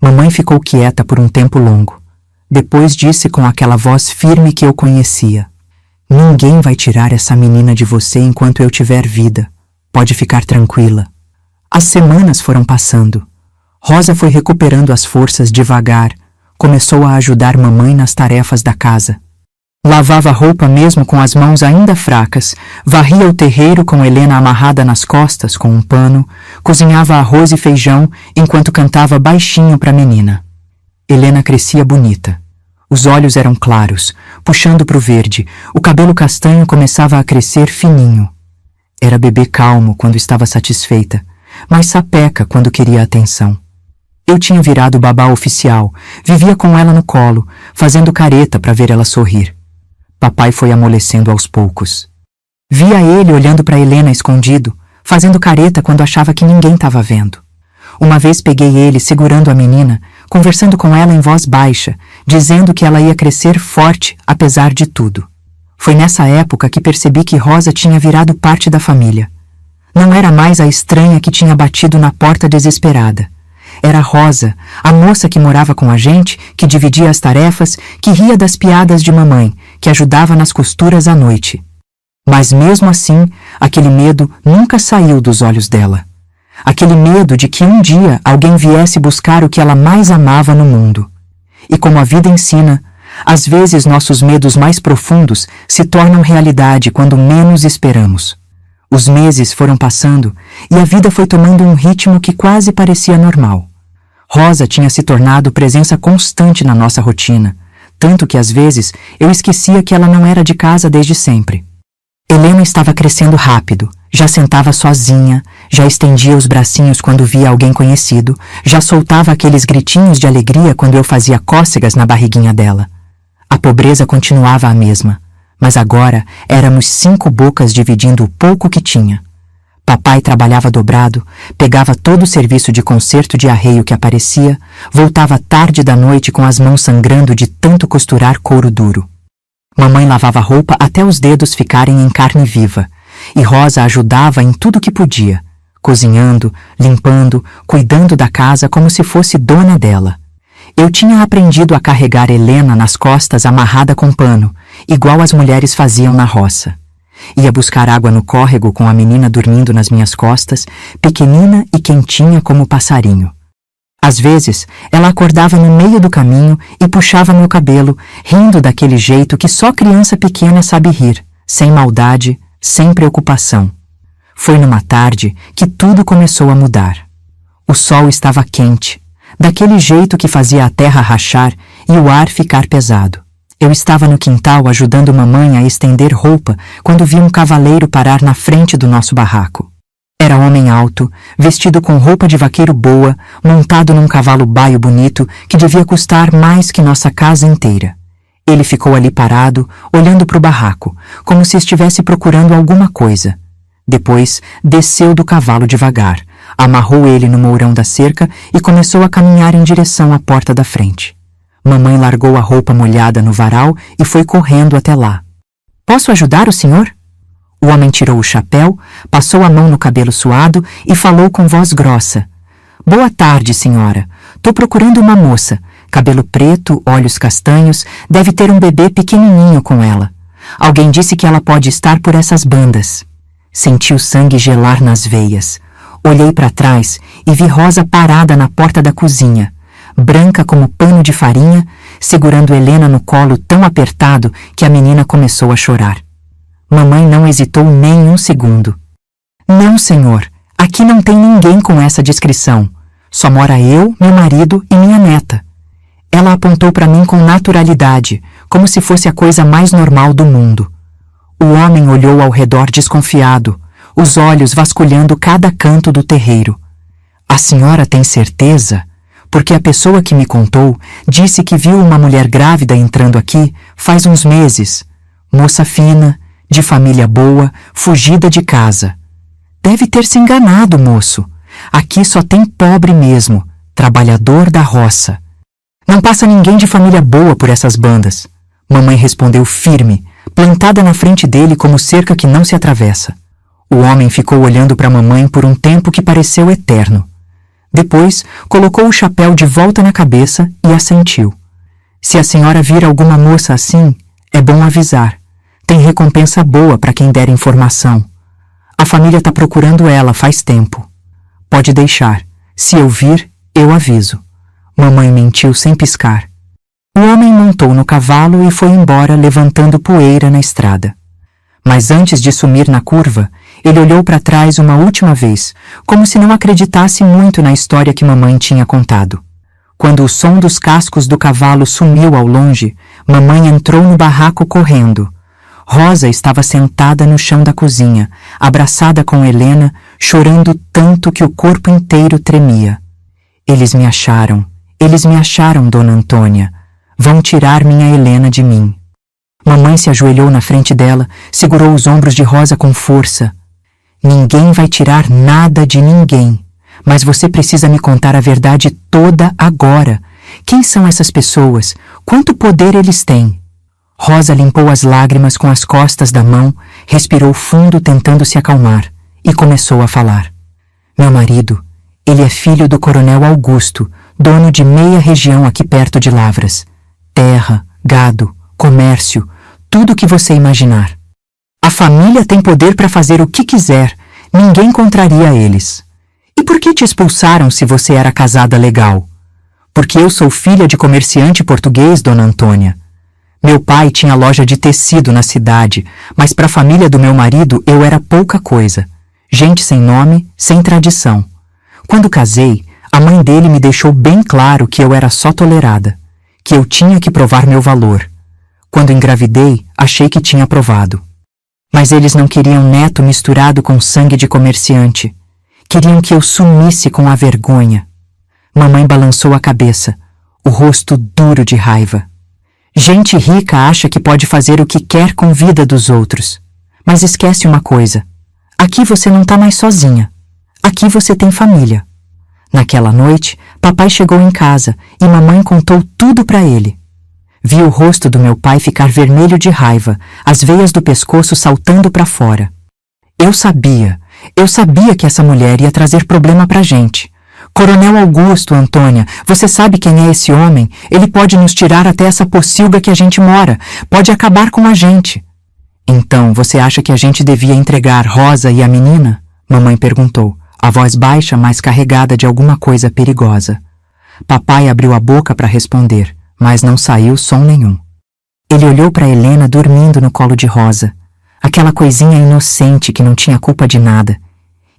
Mamãe ficou quieta por um tempo longo. Depois disse com aquela voz firme que eu conhecia. Ninguém vai tirar essa menina de você enquanto eu tiver vida. Pode ficar tranquila. As semanas foram passando. Rosa foi recuperando as forças devagar. Começou a ajudar mamãe nas tarefas da casa. Lavava roupa mesmo com as mãos ainda fracas, varria o terreiro com Helena amarrada nas costas com um pano, cozinhava arroz e feijão enquanto cantava baixinho para a menina. Helena crescia bonita. Os olhos eram claros, puxando para o verde, o cabelo castanho começava a crescer fininho. Era bebê calmo quando estava satisfeita, mas sapeca quando queria atenção. Eu tinha virado babá oficial, vivia com ela no colo, fazendo careta para ver ela sorrir. Papai foi amolecendo aos poucos. Via ele olhando para Helena escondido, fazendo careta quando achava que ninguém estava vendo. Uma vez peguei ele segurando a menina, conversando com ela em voz baixa, dizendo que ela ia crescer forte apesar de tudo. Foi nessa época que percebi que Rosa tinha virado parte da família. Não era mais a estranha que tinha batido na porta desesperada. Era Rosa, a moça que morava com a gente, que dividia as tarefas, que ria das piadas de mamãe, que ajudava nas costuras à noite. Mas mesmo assim, aquele medo nunca saiu dos olhos dela. Aquele medo de que um dia alguém viesse buscar o que ela mais amava no mundo. E como a vida ensina, às vezes nossos medos mais profundos se tornam realidade quando menos esperamos. Os meses foram passando e a vida foi tomando um ritmo que quase parecia normal. Rosa tinha se tornado presença constante na nossa rotina, tanto que às vezes eu esquecia que ela não era de casa desde sempre. Helena estava crescendo rápido, já sentava sozinha, já estendia os bracinhos quando via alguém conhecido, já soltava aqueles gritinhos de alegria quando eu fazia cócegas na barriguinha dela. A pobreza continuava a mesma, mas agora éramos 5 bocas dividindo o pouco que tinha. Papai trabalhava dobrado, pegava todo o serviço de conserto de arreio que aparecia, voltava tarde da noite com as mãos sangrando de tanto costurar couro duro. Mamãe lavava roupa até os dedos ficarem em carne viva, e Rosa ajudava em tudo que podia, cozinhando, limpando, cuidando da casa como se fosse dona dela. Eu tinha aprendido a carregar Helena nas costas amarrada com pano, igual as mulheres faziam na roça. Ia buscar água no córrego com a menina dormindo nas minhas costas, pequenina e quentinha como passarinho. Às vezes, ela acordava no meio do caminho e puxava meu cabelo, rindo daquele jeito que só criança pequena sabe rir, sem maldade, sem preocupação. Foi numa tarde que tudo começou a mudar. O sol estava quente, daquele jeito que fazia a terra rachar e o ar ficar pesado. Eu estava no quintal ajudando mamãe a estender roupa quando vi um cavaleiro parar na frente do nosso barraco. Era homem alto, vestido com roupa de vaqueiro boa, montado num cavalo baio bonito que devia custar mais que nossa casa inteira. Ele ficou ali parado, olhando para o barraco, como se estivesse procurando alguma coisa. Depois, desceu do cavalo devagar, amarrou ele no mourão da cerca e começou a caminhar em direção à porta da frente. Mamãe largou a roupa molhada no varal e foi correndo até lá. "Posso ajudar o senhor?" O homem tirou o chapéu, passou a mão no cabelo suado e falou com voz grossa. "Boa tarde, senhora. Tô procurando uma moça. Cabelo preto, olhos castanhos, deve ter um bebê pequenininho com ela. Alguém disse que ela pode estar por essas bandas." Senti o sangue gelar nas veias. Olhei para trás e vi Rosa parada na porta da cozinha, branca como pano de farinha, segurando Helena no colo tão apertado que a menina começou a chorar. Mamãe não hesitou nem um segundo. "Não, senhor, aqui não tem ninguém com essa descrição. Só mora eu, meu marido e minha neta." Ela apontou para mim com naturalidade, como se fosse a coisa mais normal do mundo. O homem olhou ao redor desconfiado, os olhos vasculhando cada canto do terreiro. "A senhora tem certeza? Porque a pessoa que me contou disse que viu uma mulher grávida entrando aqui faz uns meses. Moça fina, de família boa, fugida de casa." "Deve ter se enganado, moço. Aqui só tem pobre mesmo, trabalhador da roça. Não passa ninguém de família boa por essas bandas." Mamãe respondeu firme, plantada na frente dele como cerca que não se atravessa. O homem ficou olhando para mamãe por um tempo que pareceu eterno. Depois, colocou o chapéu de volta na cabeça e assentiu. "Se a senhora vir alguma moça assim, é bom avisar. Tem recompensa boa para quem der informação. A família está procurando ela faz tempo. Pode deixar. Se eu vir, eu aviso." Mamãe mentiu sem piscar. O homem montou no cavalo e foi embora levantando poeira na estrada. Mas antes de sumir na curva, ele olhou para trás uma última vez, como se não acreditasse muito na história que mamãe tinha contado. Quando o som dos cascos do cavalo sumiu ao longe, mamãe entrou no barraco correndo. Rosa estava sentada no chão da cozinha, abraçada com Helena, chorando tanto que o corpo inteiro tremia. Eles me acharam, Dona Antônia. Vão tirar minha Helena de mim." Mamãe se ajoelhou na frente dela, segurou os ombros de Rosa com força. "Ninguém vai tirar nada de ninguém. Mas você precisa me contar a verdade toda agora. Quem são essas pessoas? Quanto poder eles têm?" Rosa limpou as lágrimas com as costas da mão, respirou fundo tentando se acalmar e começou a falar. "Meu marido, ele é filho do coronel Augusto, dono de meia região aqui perto de Lavras. Terra, gado, comércio, tudo o que você imaginar. A família tem poder para fazer o que quiser, ninguém contraria eles. E por que te expulsaram se você era casada legal?" "Porque eu sou filha de comerciante português, Dona Antônia. Meu pai tinha loja de tecido na cidade, mas para a família do meu marido eu era pouca coisa. Gente sem nome, sem tradição. Quando casei, a mãe dele me deixou bem claro que eu era só tolerada, que eu tinha que provar meu valor. Quando engravidei, achei que tinha provado. Mas eles não queriam neto misturado com sangue de comerciante. Queriam que eu sumisse com a vergonha." Mamãe balançou a cabeça, o rosto duro de raiva. "Gente rica acha que pode fazer o que quer com a vida dos outros. Mas esquece uma coisa. Aqui você não está mais sozinha. Aqui você tem família." Naquela noite, papai chegou em casa e mamãe contou tudo para ele. Vi o rosto do meu pai ficar vermelho de raiva, as veias do pescoço saltando para fora. Eu sabia que essa mulher ia trazer problema pra gente. "Coronel Augusto, Antônia, você sabe quem é esse homem? Ele pode nos tirar até essa pocilga que a gente mora, pode acabar com a gente." "Então, você acha que a gente devia entregar Rosa e a menina?" Mamãe perguntou, a voz baixa, mas carregada de alguma coisa perigosa. Papai abriu a boca para responder, mas não saiu som nenhum. Ele olhou para Helena dormindo no colo de Rosa, aquela coisinha inocente que não tinha culpa de nada,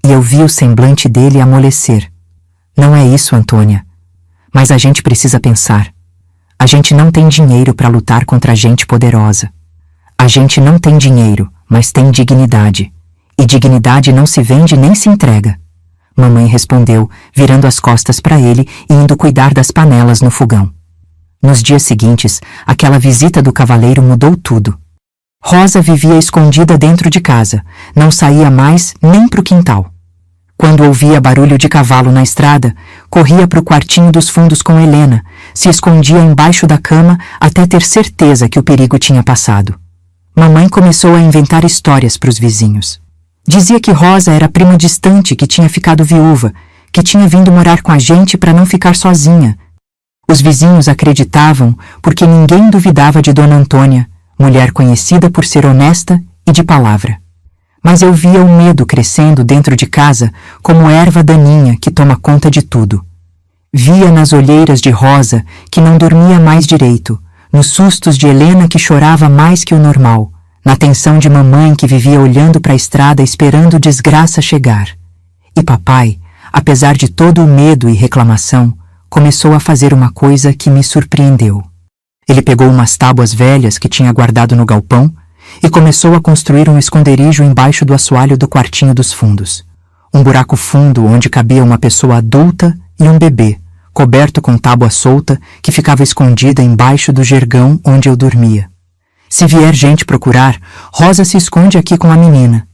e eu vi o semblante dele amolecer. "Não é isso, Antônia. Mas a gente precisa pensar. A gente não tem dinheiro para lutar contra gente poderosa. A gente não tem dinheiro, mas tem dignidade. E dignidade não se vende nem se entrega. Mamãe respondeu, virando as costas para ele e indo cuidar das panelas no fogão. Nos dias seguintes, aquela visita do cavaleiro mudou tudo. Rosa vivia escondida dentro de casa, não saía mais nem para o quintal. Quando ouvia barulho de cavalo na estrada, corria para o quartinho dos fundos com Helena, se escondia embaixo da cama até ter certeza que o perigo tinha passado. Mamãe começou a inventar histórias para os vizinhos. Dizia que Rosa era prima distante que tinha ficado viúva, que tinha vindo morar com a gente para não ficar sozinha. Os vizinhos acreditavam porque ninguém duvidava de Dona Antônia, mulher conhecida por ser honesta e de palavra. Mas eu via o medo crescendo dentro de casa como erva daninha que toma conta de tudo. Via nas olheiras de Rosa que não dormia mais direito, nos sustos de Helena que chorava mais que o normal, na tensão de mamãe que vivia olhando para a estrada esperando desgraça chegar. E papai, apesar de todo o medo e reclamação, começou a fazer uma coisa que me surpreendeu. Ele pegou umas tábuas velhas que tinha guardado no galpão e começou a construir um esconderijo embaixo do assoalho do quartinho dos fundos. Um buraco fundo onde cabia uma pessoa adulta e um bebê, coberto com tábua solta que ficava escondida embaixo do jergão onde eu dormia. Se vier gente procurar, Rosa se esconde aqui com a menina.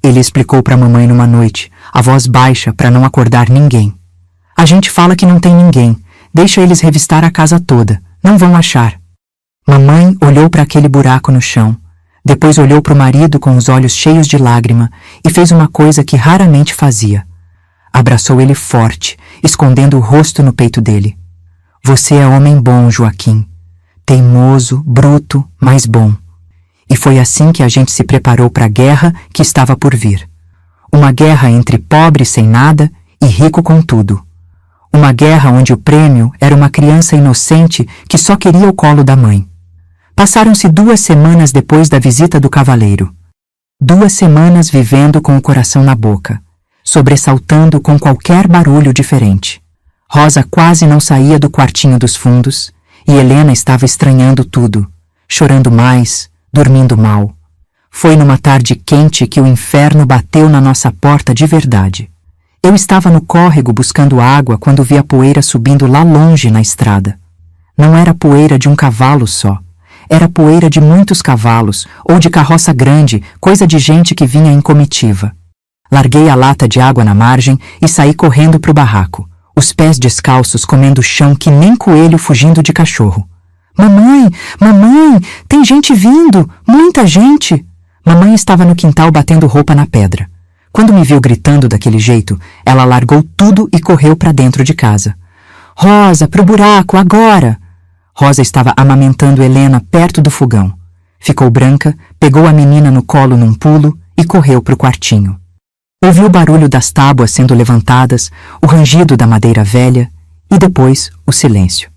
Ele explicou para a mamãe numa noite, a voz baixa para não acordar ninguém. A gente fala que não tem ninguém, deixa eles revistar a casa toda, não vão achar. Mamãe olhou para aquele buraco no chão, depois olhou para o marido com os olhos cheios de lágrima e fez uma coisa que raramente fazia. Abraçou ele forte, escondendo o rosto no peito dele. Você é homem bom, Joaquim. Teimoso, bruto, mas bom. E foi assim que a gente se preparou para a guerra que estava por vir. Uma guerra entre pobre sem nada e rico com tudo. Uma guerra onde o prêmio era uma criança inocente que só queria o colo da mãe. Passaram-se 2 semanas depois da visita do cavaleiro. 2 semanas vivendo com o coração na boca, sobressaltando com qualquer barulho diferente. Rosa quase não saía do quartinho dos fundos e Helena estava estranhando tudo, chorando mais, dormindo mal. Foi numa tarde quente que o inferno bateu na nossa porta de verdade. Eu estava no córrego buscando água quando vi a poeira subindo lá longe na estrada. Não era poeira de um cavalo só. Era poeira de muitos cavalos, ou de carroça grande, coisa de gente que vinha em comitiva. Larguei a lata de água na margem e saí correndo para o barraco, os pés descalços comendo o chão que nem coelho fugindo de cachorro. Mamãe, mamãe, tem gente vindo, muita gente. Mamãe estava no quintal batendo roupa na pedra. Quando me viu gritando daquele jeito, ela largou tudo e correu para dentro de casa. Rosa, pro buraco, agora! Rosa estava amamentando Helena perto do fogão. Ficou branca, pegou a menina no colo num pulo e correu pro quartinho. Ouviu o barulho das tábuas sendo levantadas, o rangido da madeira velha e depois o silêncio.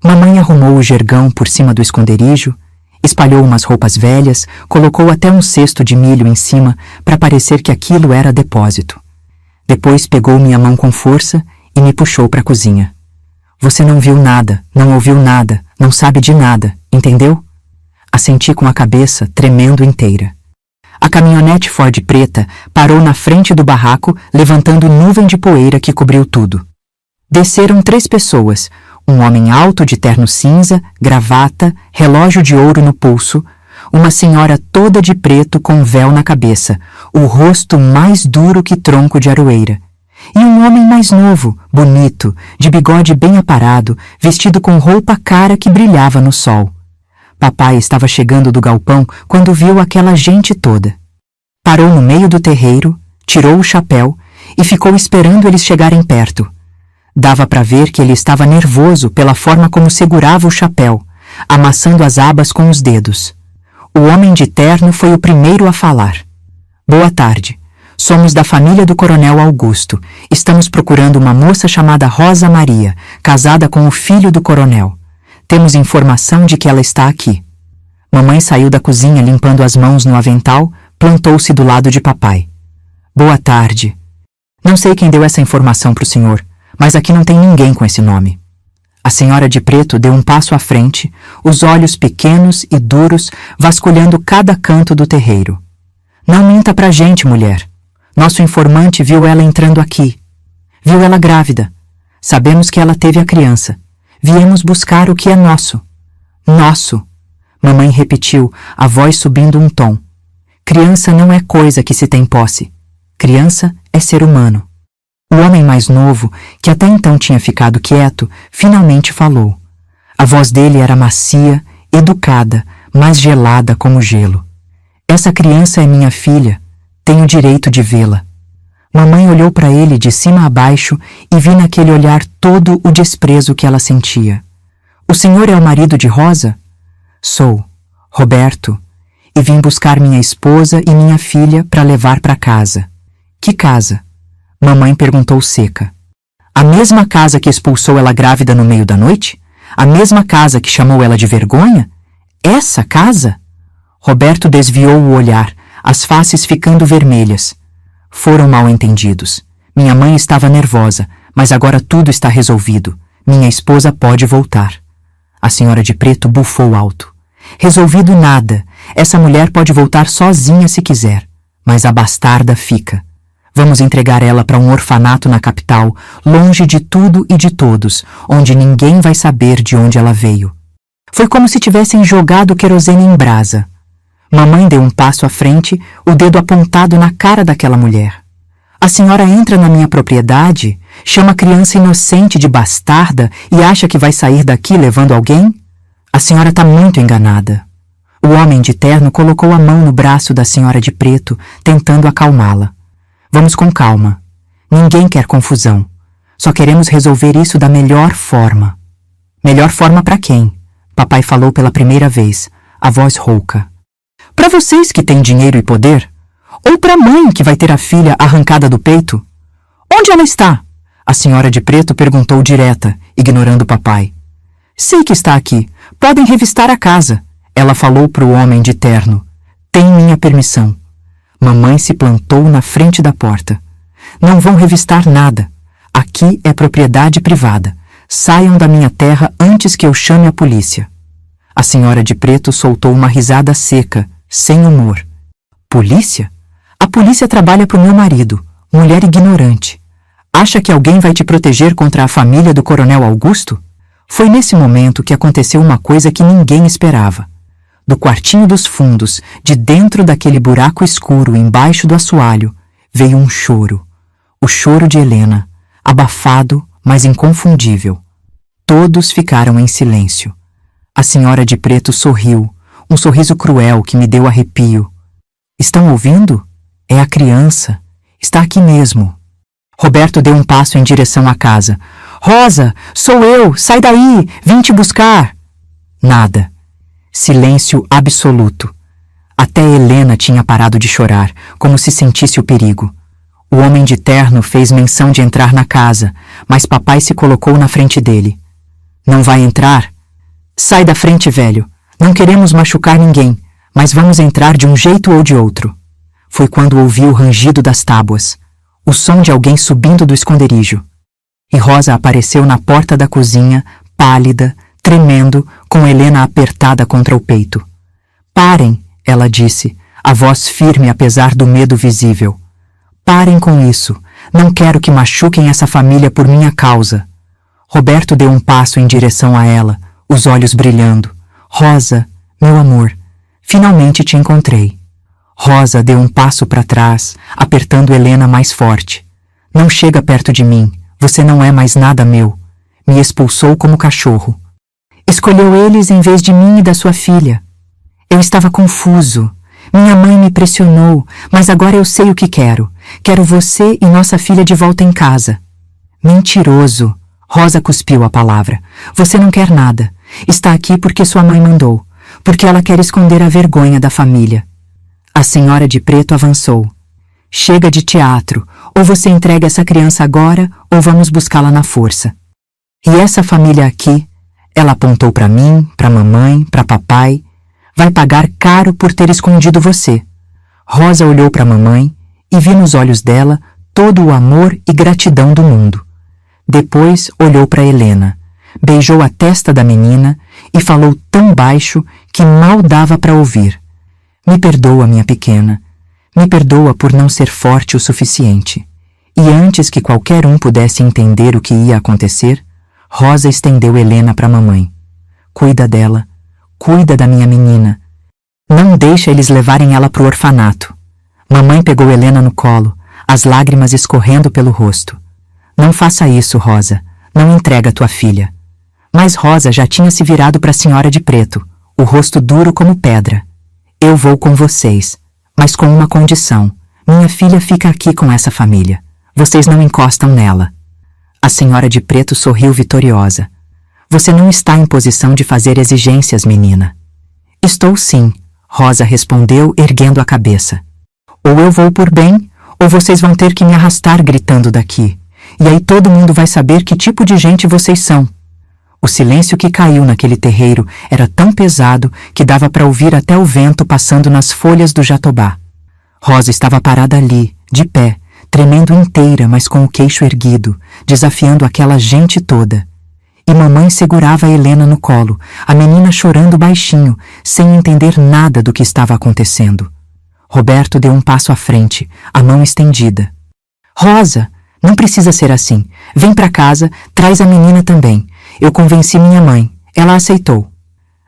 Mamãe arrumou o jergão por cima do esconderijo, espalhou umas roupas velhas, colocou até um cesto de milho em cima para parecer que aquilo era depósito. Depois pegou minha mão com força e me puxou para a cozinha. Você não viu nada, não ouviu nada, não sabe de nada, entendeu? Assenti com a cabeça, tremendo inteira. A caminhonete Ford preta parou na frente do barraco, levantando nuvem de poeira que cobriu tudo. Desceram 3 pessoas, um homem alto de terno cinza, gravata, relógio de ouro no pulso, uma senhora toda de preto com véu na cabeça, o rosto mais duro que tronco de aroeira, e um homem mais novo, bonito, de bigode bem aparado, vestido com roupa cara que brilhava no sol. Papai estava chegando do galpão quando viu aquela gente toda. Parou no meio do terreiro, tirou o chapéu e ficou esperando eles chegarem perto. Dava para ver que ele estava nervoso pela forma como segurava o chapéu, amassando as abas com os dedos. O homem de terno foi o primeiro a falar. Boa tarde. Somos da família do Coronel Augusto. Estamos procurando uma moça chamada Rosa Maria, casada com o filho do coronel. Temos informação de que ela está aqui. Mamãe saiu da cozinha limpando as mãos no avental, plantou-se do lado de papai. Boa tarde. Não sei quem deu essa informação para o senhor, mas aqui não tem ninguém com esse nome. A senhora de preto deu um passo à frente, os olhos pequenos e duros vasculhando cada canto do terreiro. Não minta pra gente, mulher. Nosso informante viu ela entrando aqui. Viu ela grávida. Sabemos que ela teve a criança. Viemos buscar o que é nosso. Nosso. Mamãe repetiu, a voz subindo um tom. Criança não é coisa que se tem posse. Criança é ser humano. O homem mais novo, que até então tinha ficado quieto, finalmente falou. A voz dele era macia, educada, mas gelada como gelo. Essa criança é minha filha. Tenho direito de vê-la. Mamãe olhou para ele de cima a baixo e vi naquele olhar todo o desprezo que ela sentia. O senhor é o marido de Rosa? Sou, Roberto, e vim buscar minha esposa e minha filha para levar para casa. Que casa? Mamãe perguntou seca. A mesma casa que expulsou ela grávida no meio da noite? A mesma casa que chamou ela de vergonha? Essa casa? Roberto desviou o olhar, as faces ficando vermelhas. Foram mal-entendidos. Minha mãe estava nervosa, mas agora tudo está resolvido. Minha esposa pode voltar. A senhora de preto bufou alto. Resolvido nada. Essa mulher pode voltar sozinha se quiser, mas a bastarda fica. Vamos entregar ela para um orfanato na capital, longe de tudo e de todos, onde ninguém vai saber de onde ela veio. Foi como se tivessem jogado querosene em brasa. Mamãe deu um passo à frente, o dedo apontado na cara daquela mulher. A senhora entra na minha propriedade, chama a criança inocente de bastarda e acha que vai sair daqui levando alguém? A senhora está muito enganada. O homem de terno colocou a mão no braço da senhora de preto, tentando acalmá-la. Vamos com calma. Ninguém quer confusão. Só queremos resolver isso da melhor forma. Melhor forma para quem? Papai falou pela primeira vez, a voz rouca. Para vocês que têm dinheiro e poder? Ou para a mãe que vai ter a filha arrancada do peito? Onde ela está? A senhora de preto perguntou direta, ignorando o papai. Sei que está aqui. Podem revistar a casa. Ela falou para o homem de terno. Tem minha permissão. Mamãe se plantou na frente da porta. Não vão revistar nada. Aqui é propriedade privada. Saiam da minha terra antes que eu chame a polícia. A senhora de preto soltou uma risada seca, sem humor. Polícia? A polícia trabalha para o meu marido, mulher ignorante. Acha que alguém vai te proteger contra a família do coronel Augusto? Foi nesse momento que aconteceu uma coisa que ninguém esperava. Do quartinho dos fundos, de dentro daquele buraco escuro embaixo do assoalho, veio um choro. O choro de Helena, abafado, mas inconfundível. Todos ficaram em silêncio. A senhora de preto sorriu, um sorriso cruel que me deu arrepio. Estão ouvindo? É a criança. Está aqui mesmo. Roberto deu um passo em direção à casa. Rosa, sou eu! Sai daí! Vim te buscar! Nada. Silêncio absoluto. Até Helena tinha parado de chorar, como se sentisse o perigo. O homem de terno fez menção de entrar na casa, mas papai se colocou na frente dele. Não vai entrar? Sai da frente, velho. Não queremos machucar ninguém, mas vamos entrar de um jeito ou de outro. Foi quando ouvi o rangido das tábuas, o som de alguém subindo do esconderijo. E Rosa apareceu na porta da cozinha, pálida, tremendo, com Helena apertada contra o peito. Parem, ela disse, a voz firme apesar do medo visível. Parem com isso. Não quero que machuquem essa família por minha causa. Roberto deu um passo em direção a ela, os olhos brilhando. Rosa, meu amor, finalmente te encontrei. Rosa deu um passo para trás, apertando Helena mais forte. Não chega perto de mim, você não é mais nada meu. Me expulsou como cachorro. Escolheu eles em vez de mim e da sua filha. Eu estava confuso. Minha mãe me pressionou, mas agora eu sei o que quero. Quero você e nossa filha de volta em casa. Mentiroso. Rosa cuspiu a palavra. Você não quer nada. Está aqui porque sua mãe mandou. Porque ela quer esconder a vergonha da família. A senhora de preto avançou. Chega de teatro. Ou você entrega essa criança agora, ou vamos buscá-la na força. E essa família aqui, ela apontou para mim, para mamãe, para papai, vai pagar caro por ter escondido você. Rosa olhou para mamãe e viu nos olhos dela todo o amor e gratidão do mundo. Depois olhou para Helena, beijou a testa da menina e falou tão baixo que mal dava para ouvir. Me perdoa, minha pequena. Me perdoa por não ser forte o suficiente. E antes que qualquer um pudesse entender o que ia acontecer, Rosa estendeu Helena para a mamãe. Cuida dela, cuida da minha menina. Não deixa eles levarem ela para o orfanato. Mamãe pegou Helena no colo, as lágrimas escorrendo pelo rosto. Não faça isso, Rosa. Não entrega tua filha. Mas Rosa já tinha se virado para a senhora de preto, o rosto duro como pedra. Eu vou com vocês, mas com uma condição. Minha filha fica aqui com essa família. Vocês não encostam nela. A senhora de preto sorriu vitoriosa. Você não está em posição de fazer exigências, menina. Estou sim, Rosa respondeu, erguendo a cabeça. Ou eu vou por bem, ou vocês vão ter que me arrastar gritando daqui. E aí todo mundo vai saber que tipo de gente vocês são. O silêncio que caiu naquele terreiro era tão pesado que dava para ouvir até o vento passando nas folhas do jatobá. Rosa estava parada ali, de pé, tremendo inteira, mas com o queixo erguido, desafiando aquela gente toda. E mamãe segurava a Helena no colo, a menina chorando baixinho, sem entender nada do que estava acontecendo. Roberto deu um passo à frente, a mão estendida. Rosa, não precisa ser assim. Vem para casa, traz a menina também. Eu convenci minha mãe, ela aceitou.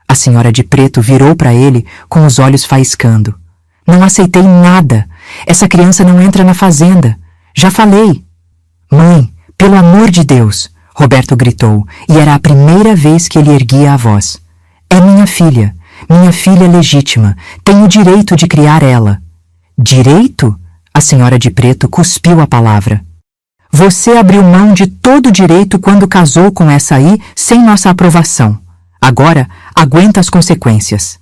A senhora de preto virou para ele com os olhos faiscando. Não aceitei nada. Essa criança não entra na fazenda. Já falei. Mãe, pelo amor de Deus, Roberto gritou, e era a primeira vez que ele erguia a voz. É minha filha legítima. Tenho direito de criar ela. Direito? A senhora de preto cuspiu a palavra. Você abriu mão de todo o direito quando casou com essa aí sem nossa aprovação. Agora, aguenta as consequências.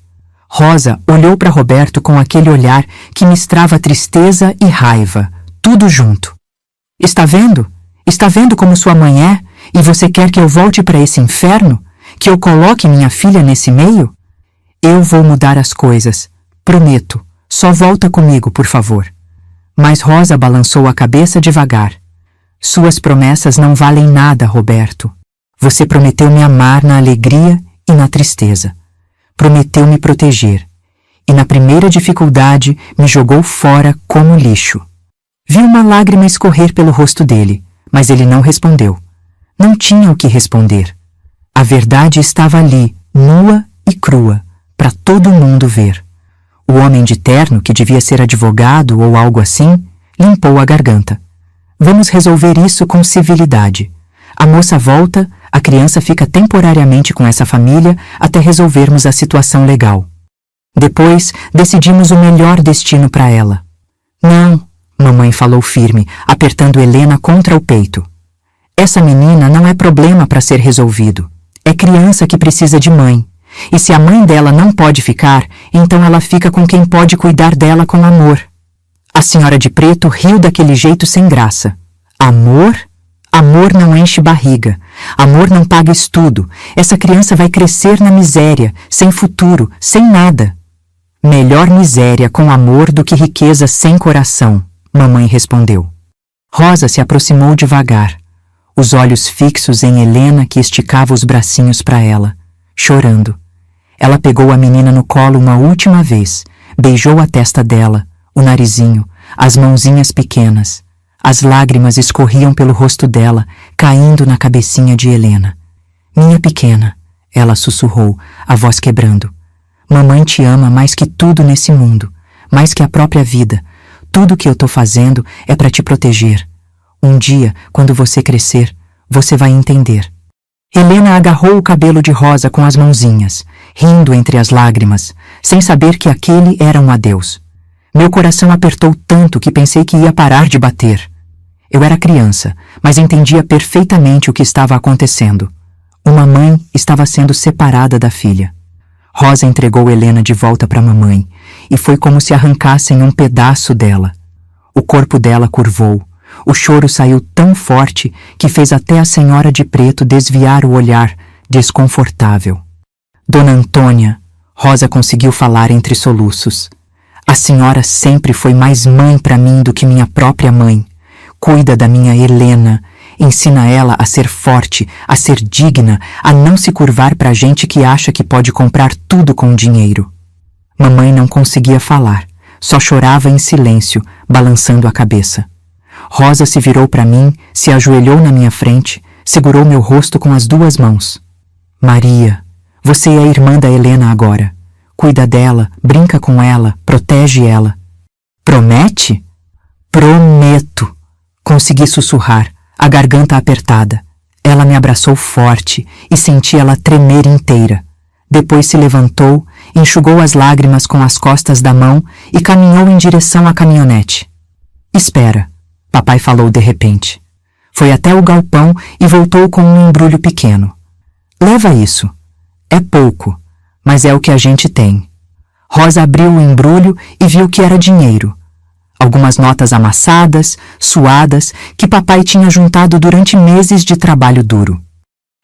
Rosa olhou para Roberto com aquele olhar que misturava tristeza e raiva, tudo junto. Está vendo? Está vendo como sua mãe é? E você quer que eu volte para esse inferno? Que eu coloque minha filha nesse meio? Eu vou mudar as coisas. Prometo. Só volta comigo, por favor. Mas Rosa balançou a cabeça devagar. Suas promessas não valem nada, Roberto. Você prometeu me amar na alegria e na tristeza. Prometeu me proteger. E na primeira dificuldade me jogou fora como lixo. Vi uma lágrima escorrer pelo rosto dele, mas ele não respondeu. Não tinha o que responder. A verdade estava ali, nua e crua, para todo mundo ver. O homem de terno, que devia ser advogado ou algo assim, limpou a garganta. Vamos resolver isso com civilidade. A moça volta, a criança fica temporariamente com essa família até resolvermos a situação legal. Depois, decidimos o melhor destino para ela. Não, mamãe falou firme, apertando Helena contra o peito. Essa menina não é problema para ser resolvido. É criança que precisa de mãe. E se a mãe dela não pode ficar, então ela fica com quem pode cuidar dela com amor. A senhora de preto riu daquele jeito sem graça. Amor? Amor não enche barriga. Amor não paga estudo. Essa criança vai crescer na miséria, sem futuro, sem nada. Melhor miséria com amor do que riqueza sem coração, mamãe respondeu. Rosa se aproximou devagar, os olhos fixos em Helena que esticava os bracinhos para ela, chorando. Ela pegou a menina no colo uma última vez, beijou a testa dela, o narizinho, as mãozinhas pequenas. As lágrimas escorriam pelo rosto dela, caindo na cabecinha de Helena. Minha pequena, ela sussurrou, a voz quebrando. Mamãe te ama mais que tudo nesse mundo, mais que a própria vida. Tudo que eu tô fazendo é para te proteger. Um dia, quando você crescer, você vai entender. Helena agarrou o cabelo de Rosa com as mãozinhas, rindo entre as lágrimas, sem saber que aquele era um adeus. Meu coração apertou tanto que pensei que ia parar de bater. Eu era criança, mas entendia perfeitamente o que estava acontecendo. Uma mãe estava sendo separada da filha. Rosa entregou Helena de volta para a mamãe, e foi como se arrancassem um pedaço dela. O corpo dela curvou. O choro saiu tão forte que fez até a senhora de preto desviar o olhar, desconfortável. Dona Antônia, Rosa conseguiu falar entre soluços. A senhora sempre foi mais mãe para mim do que minha própria mãe. Cuida da minha Helena, ensina ela a ser forte, a ser digna, a não se curvar para gente que acha que pode comprar tudo com dinheiro. Mamãe não conseguia falar, só chorava em silêncio, balançando a cabeça. Rosa se virou para mim, se ajoelhou na minha frente, segurou meu rosto com as duas mãos. Maria, você é a irmã da Helena agora. Cuida dela, brinca com ela, protege ela. Promete? Prometo. Consegui sussurrar, a garganta apertada. Ela me abraçou forte e senti ela tremer inteira. Depois se levantou, enxugou as lágrimas com as costas da mão e caminhou em direção à caminhonete. Espera, papai falou de repente. Foi até o galpão e voltou com um embrulho pequeno. Leva isso. É pouco, mas é o que a gente tem. Rosa abriu o embrulho e viu que era dinheiro. Algumas notas amassadas, suadas, que papai tinha juntado durante meses de trabalho duro.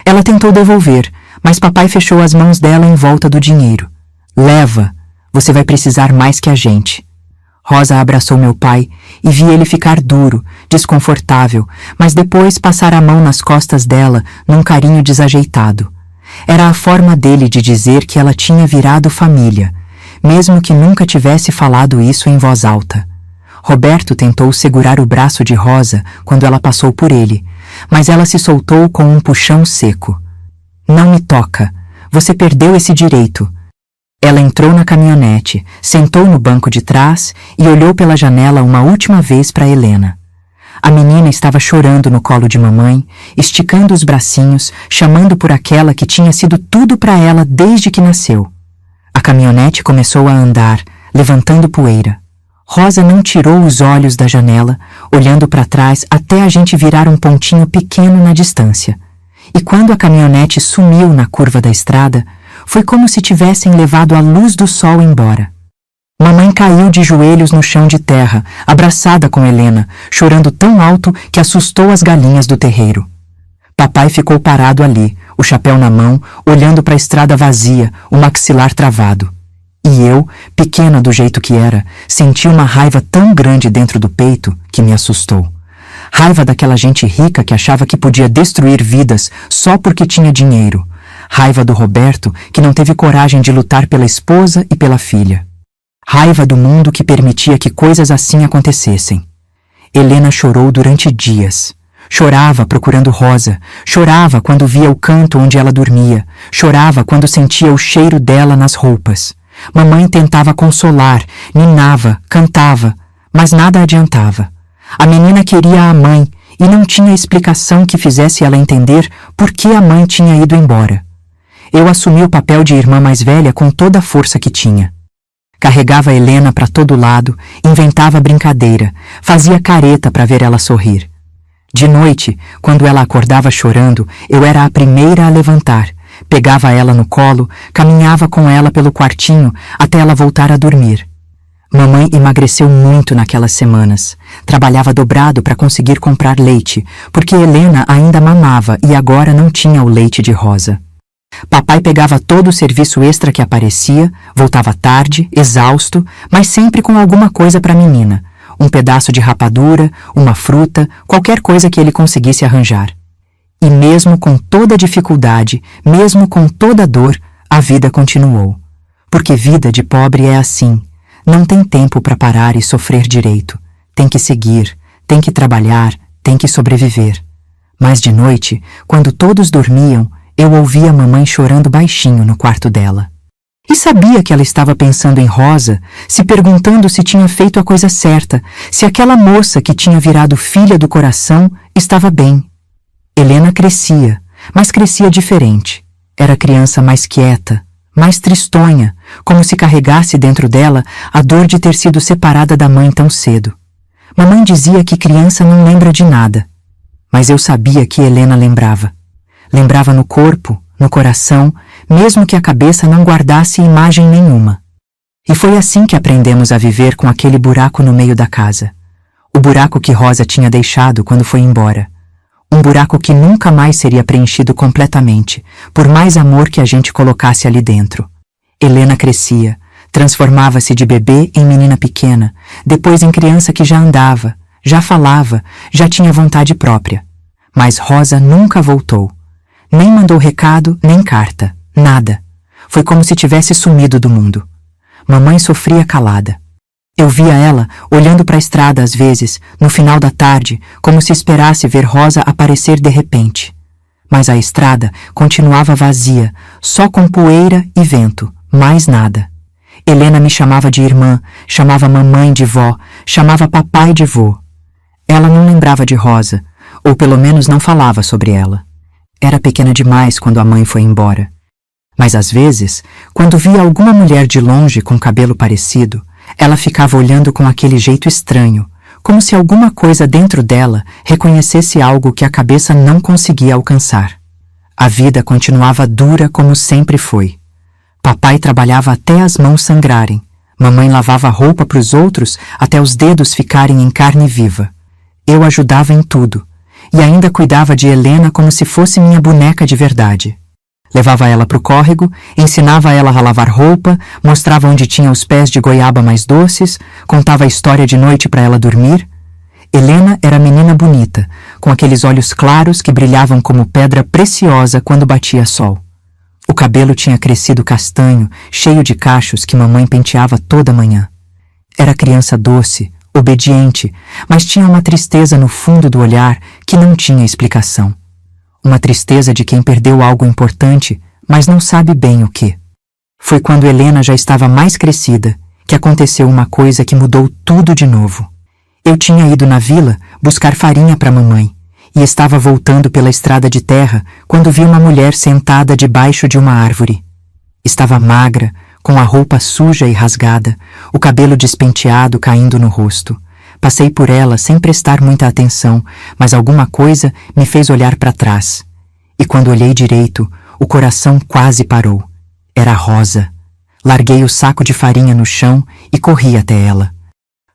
Ela tentou devolver, mas papai fechou as mãos dela em volta do dinheiro. Leva, você vai precisar mais que a gente. Rosa abraçou meu pai e vi ele ficar duro, desconfortável, mas depois passar a mão nas costas dela num carinho desajeitado. Era a forma dele de dizer que ela tinha virado família, mesmo que nunca tivesse falado isso em voz alta. Roberto tentou segurar o braço de Rosa quando ela passou por ele, mas ela se soltou com um puxão seco. Não me toca, você perdeu esse direito. Ela entrou na caminhonete, sentou no banco de trás e olhou pela janela uma última vez para Helena. A menina estava chorando no colo de mamãe, esticando os bracinhos, chamando por aquela que tinha sido tudo para ela desde que nasceu. A caminhonete começou a andar, levantando poeira. Rosa não tirou os olhos da janela, olhando para trás até a gente virar um pontinho pequeno na distância. E quando a caminhonete sumiu na curva da estrada, foi como se tivessem levado a luz do sol embora. Mamãe caiu de joelhos no chão de terra, abraçada com Helena, chorando tão alto que assustou as galinhas do terreiro. Papai ficou parado ali, o chapéu na mão, olhando para a estrada vazia, o maxilar travado. E eu, pequena do jeito que era, senti uma raiva tão grande dentro do peito que me assustou. Raiva daquela gente rica que achava que podia destruir vidas só porque tinha dinheiro. Raiva do Roberto, que não teve coragem de lutar pela esposa e pela filha. Raiva do mundo que permitia que coisas assim acontecessem. Helena chorou durante dias. Chorava procurando Rosa, chorava quando via o canto onde ela dormia, chorava quando sentia o cheiro dela nas roupas. Mamãe tentava consolar, ninava, cantava, mas nada adiantava. A menina queria a mãe e não tinha explicação que fizesse ela entender por que a mãe tinha ido embora. Eu assumi o papel de irmã mais velha com toda a força que tinha. Carregava Helena para todo lado, inventava brincadeira, fazia careta para ver ela sorrir. De noite, quando ela acordava chorando, eu era a primeira a levantar. Pegava ela no colo, caminhava com ela pelo quartinho até ela voltar a dormir. Mamãe emagreceu muito naquelas semanas. Trabalhava dobrado para conseguir comprar leite, porque Helena ainda mamava e agora não tinha o leite de Rosa. Papai pegava todo o serviço extra que aparecia, voltava tarde, exausto, mas sempre com alguma coisa para a menina. Um pedaço de rapadura, uma fruta, qualquer coisa que ele conseguisse arranjar. E mesmo com toda dificuldade, mesmo com toda dor, a vida continuou. Porque vida de pobre é assim. Não tem tempo para parar e sofrer direito. Tem que seguir, tem que trabalhar, tem que sobreviver. Mas de noite, quando todos dormiam, eu ouvia a mamãe chorando baixinho no quarto dela. E sabia que ela estava pensando em Rosa, se perguntando se tinha feito a coisa certa, se aquela moça que tinha virado filha do coração estava bem. Helena crescia, mas crescia diferente. Era criança mais quieta, mais tristonha, como se carregasse dentro dela a dor de ter sido separada da mãe tão cedo. Mamãe dizia que criança não lembra de nada, mas eu sabia que Helena lembrava. Lembrava no corpo, no coração, mesmo que a cabeça não guardasse imagem nenhuma. E foi assim que aprendemos a viver com aquele buraco no meio da casa. O buraco que Rosa tinha deixado quando foi embora. Um buraco que nunca mais seria preenchido completamente, por mais amor que a gente colocasse ali dentro. Helena crescia, transformava-se de bebê em menina pequena, depois em criança que já andava, já falava, já tinha vontade própria. Mas Rosa nunca voltou. Nem mandou recado, nem carta, nada. Foi como se tivesse sumido do mundo. Mamãe sofria calada. Eu via ela olhando para a estrada às vezes, no final da tarde, como se esperasse ver Rosa aparecer de repente. Mas a estrada continuava vazia, só com poeira e vento, mais nada. Helena me chamava de irmã, chamava mamãe de vó, chamava papai de vô. Ela não lembrava de Rosa, ou pelo menos não falava sobre ela. Era pequena demais quando a mãe foi embora. Mas às vezes, quando via alguma mulher de longe com cabelo parecido, ela ficava olhando com aquele jeito estranho, como se alguma coisa dentro dela reconhecesse algo que a cabeça não conseguia alcançar. A vida continuava dura como sempre foi. Papai trabalhava até as mãos sangrarem. Mamãe lavava roupa para os outros até os dedos ficarem em carne viva. Eu ajudava em tudo, e ainda cuidava de Helena como se fosse minha boneca de verdade. Levava ela para o córrego, ensinava ela a lavar roupa, mostrava onde tinha os pés de goiaba mais doces, contava a história de noite para ela dormir. Helena era menina bonita, com aqueles olhos claros que brilhavam como pedra preciosa quando batia sol. O cabelo tinha crescido castanho, cheio de cachos que mamãe penteava toda manhã. Era criança doce, obediente, mas tinha uma tristeza no fundo do olhar que não tinha explicação. Uma tristeza de quem perdeu algo importante, mas não sabe bem o que. Foi quando Helena já estava mais crescida que aconteceu uma coisa que mudou tudo de novo. Eu tinha ido na vila buscar farinha para mamãe e estava voltando pela estrada de terra quando vi uma mulher sentada debaixo de uma árvore. Estava magra, com a roupa suja e rasgada, o cabelo despenteado caindo no rosto. Passei por ela sem prestar muita atenção, mas alguma coisa me fez olhar para trás. E quando olhei direito, o coração quase parou. Era Rosa. Larguei o saco de farinha no chão e corri até ela.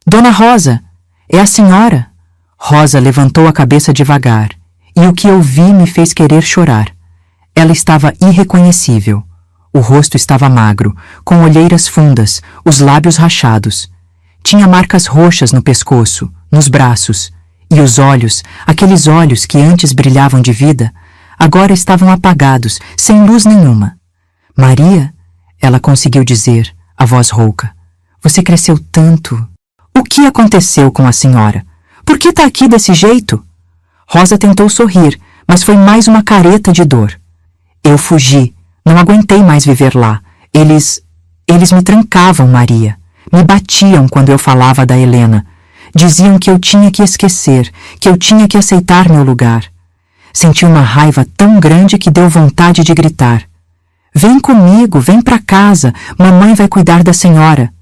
Dona Rosa, é a senhora? Rosa levantou a cabeça devagar, e o que eu vi me fez querer chorar. Ela estava irreconhecível. O rosto estava magro, com olheiras fundas, os lábios rachados. Tinha marcas roxas no pescoço, nos braços, e os olhos, aqueles olhos que antes brilhavam de vida, agora estavam apagados, sem luz nenhuma. Maria, ela conseguiu dizer, a voz rouca, você cresceu tanto. O que aconteceu com a senhora? Por que está aqui desse jeito? Rosa tentou sorrir, mas foi mais uma careta de dor. Eu fugi, não aguentei mais viver lá. Eles me trancavam, Maria. Me batiam quando eu falava da Helena. Diziam que eu tinha que esquecer, que eu tinha que aceitar meu lugar. Senti uma raiva tão grande que deu vontade de gritar. Vem comigo, vem para casa, mamãe vai cuidar da senhora.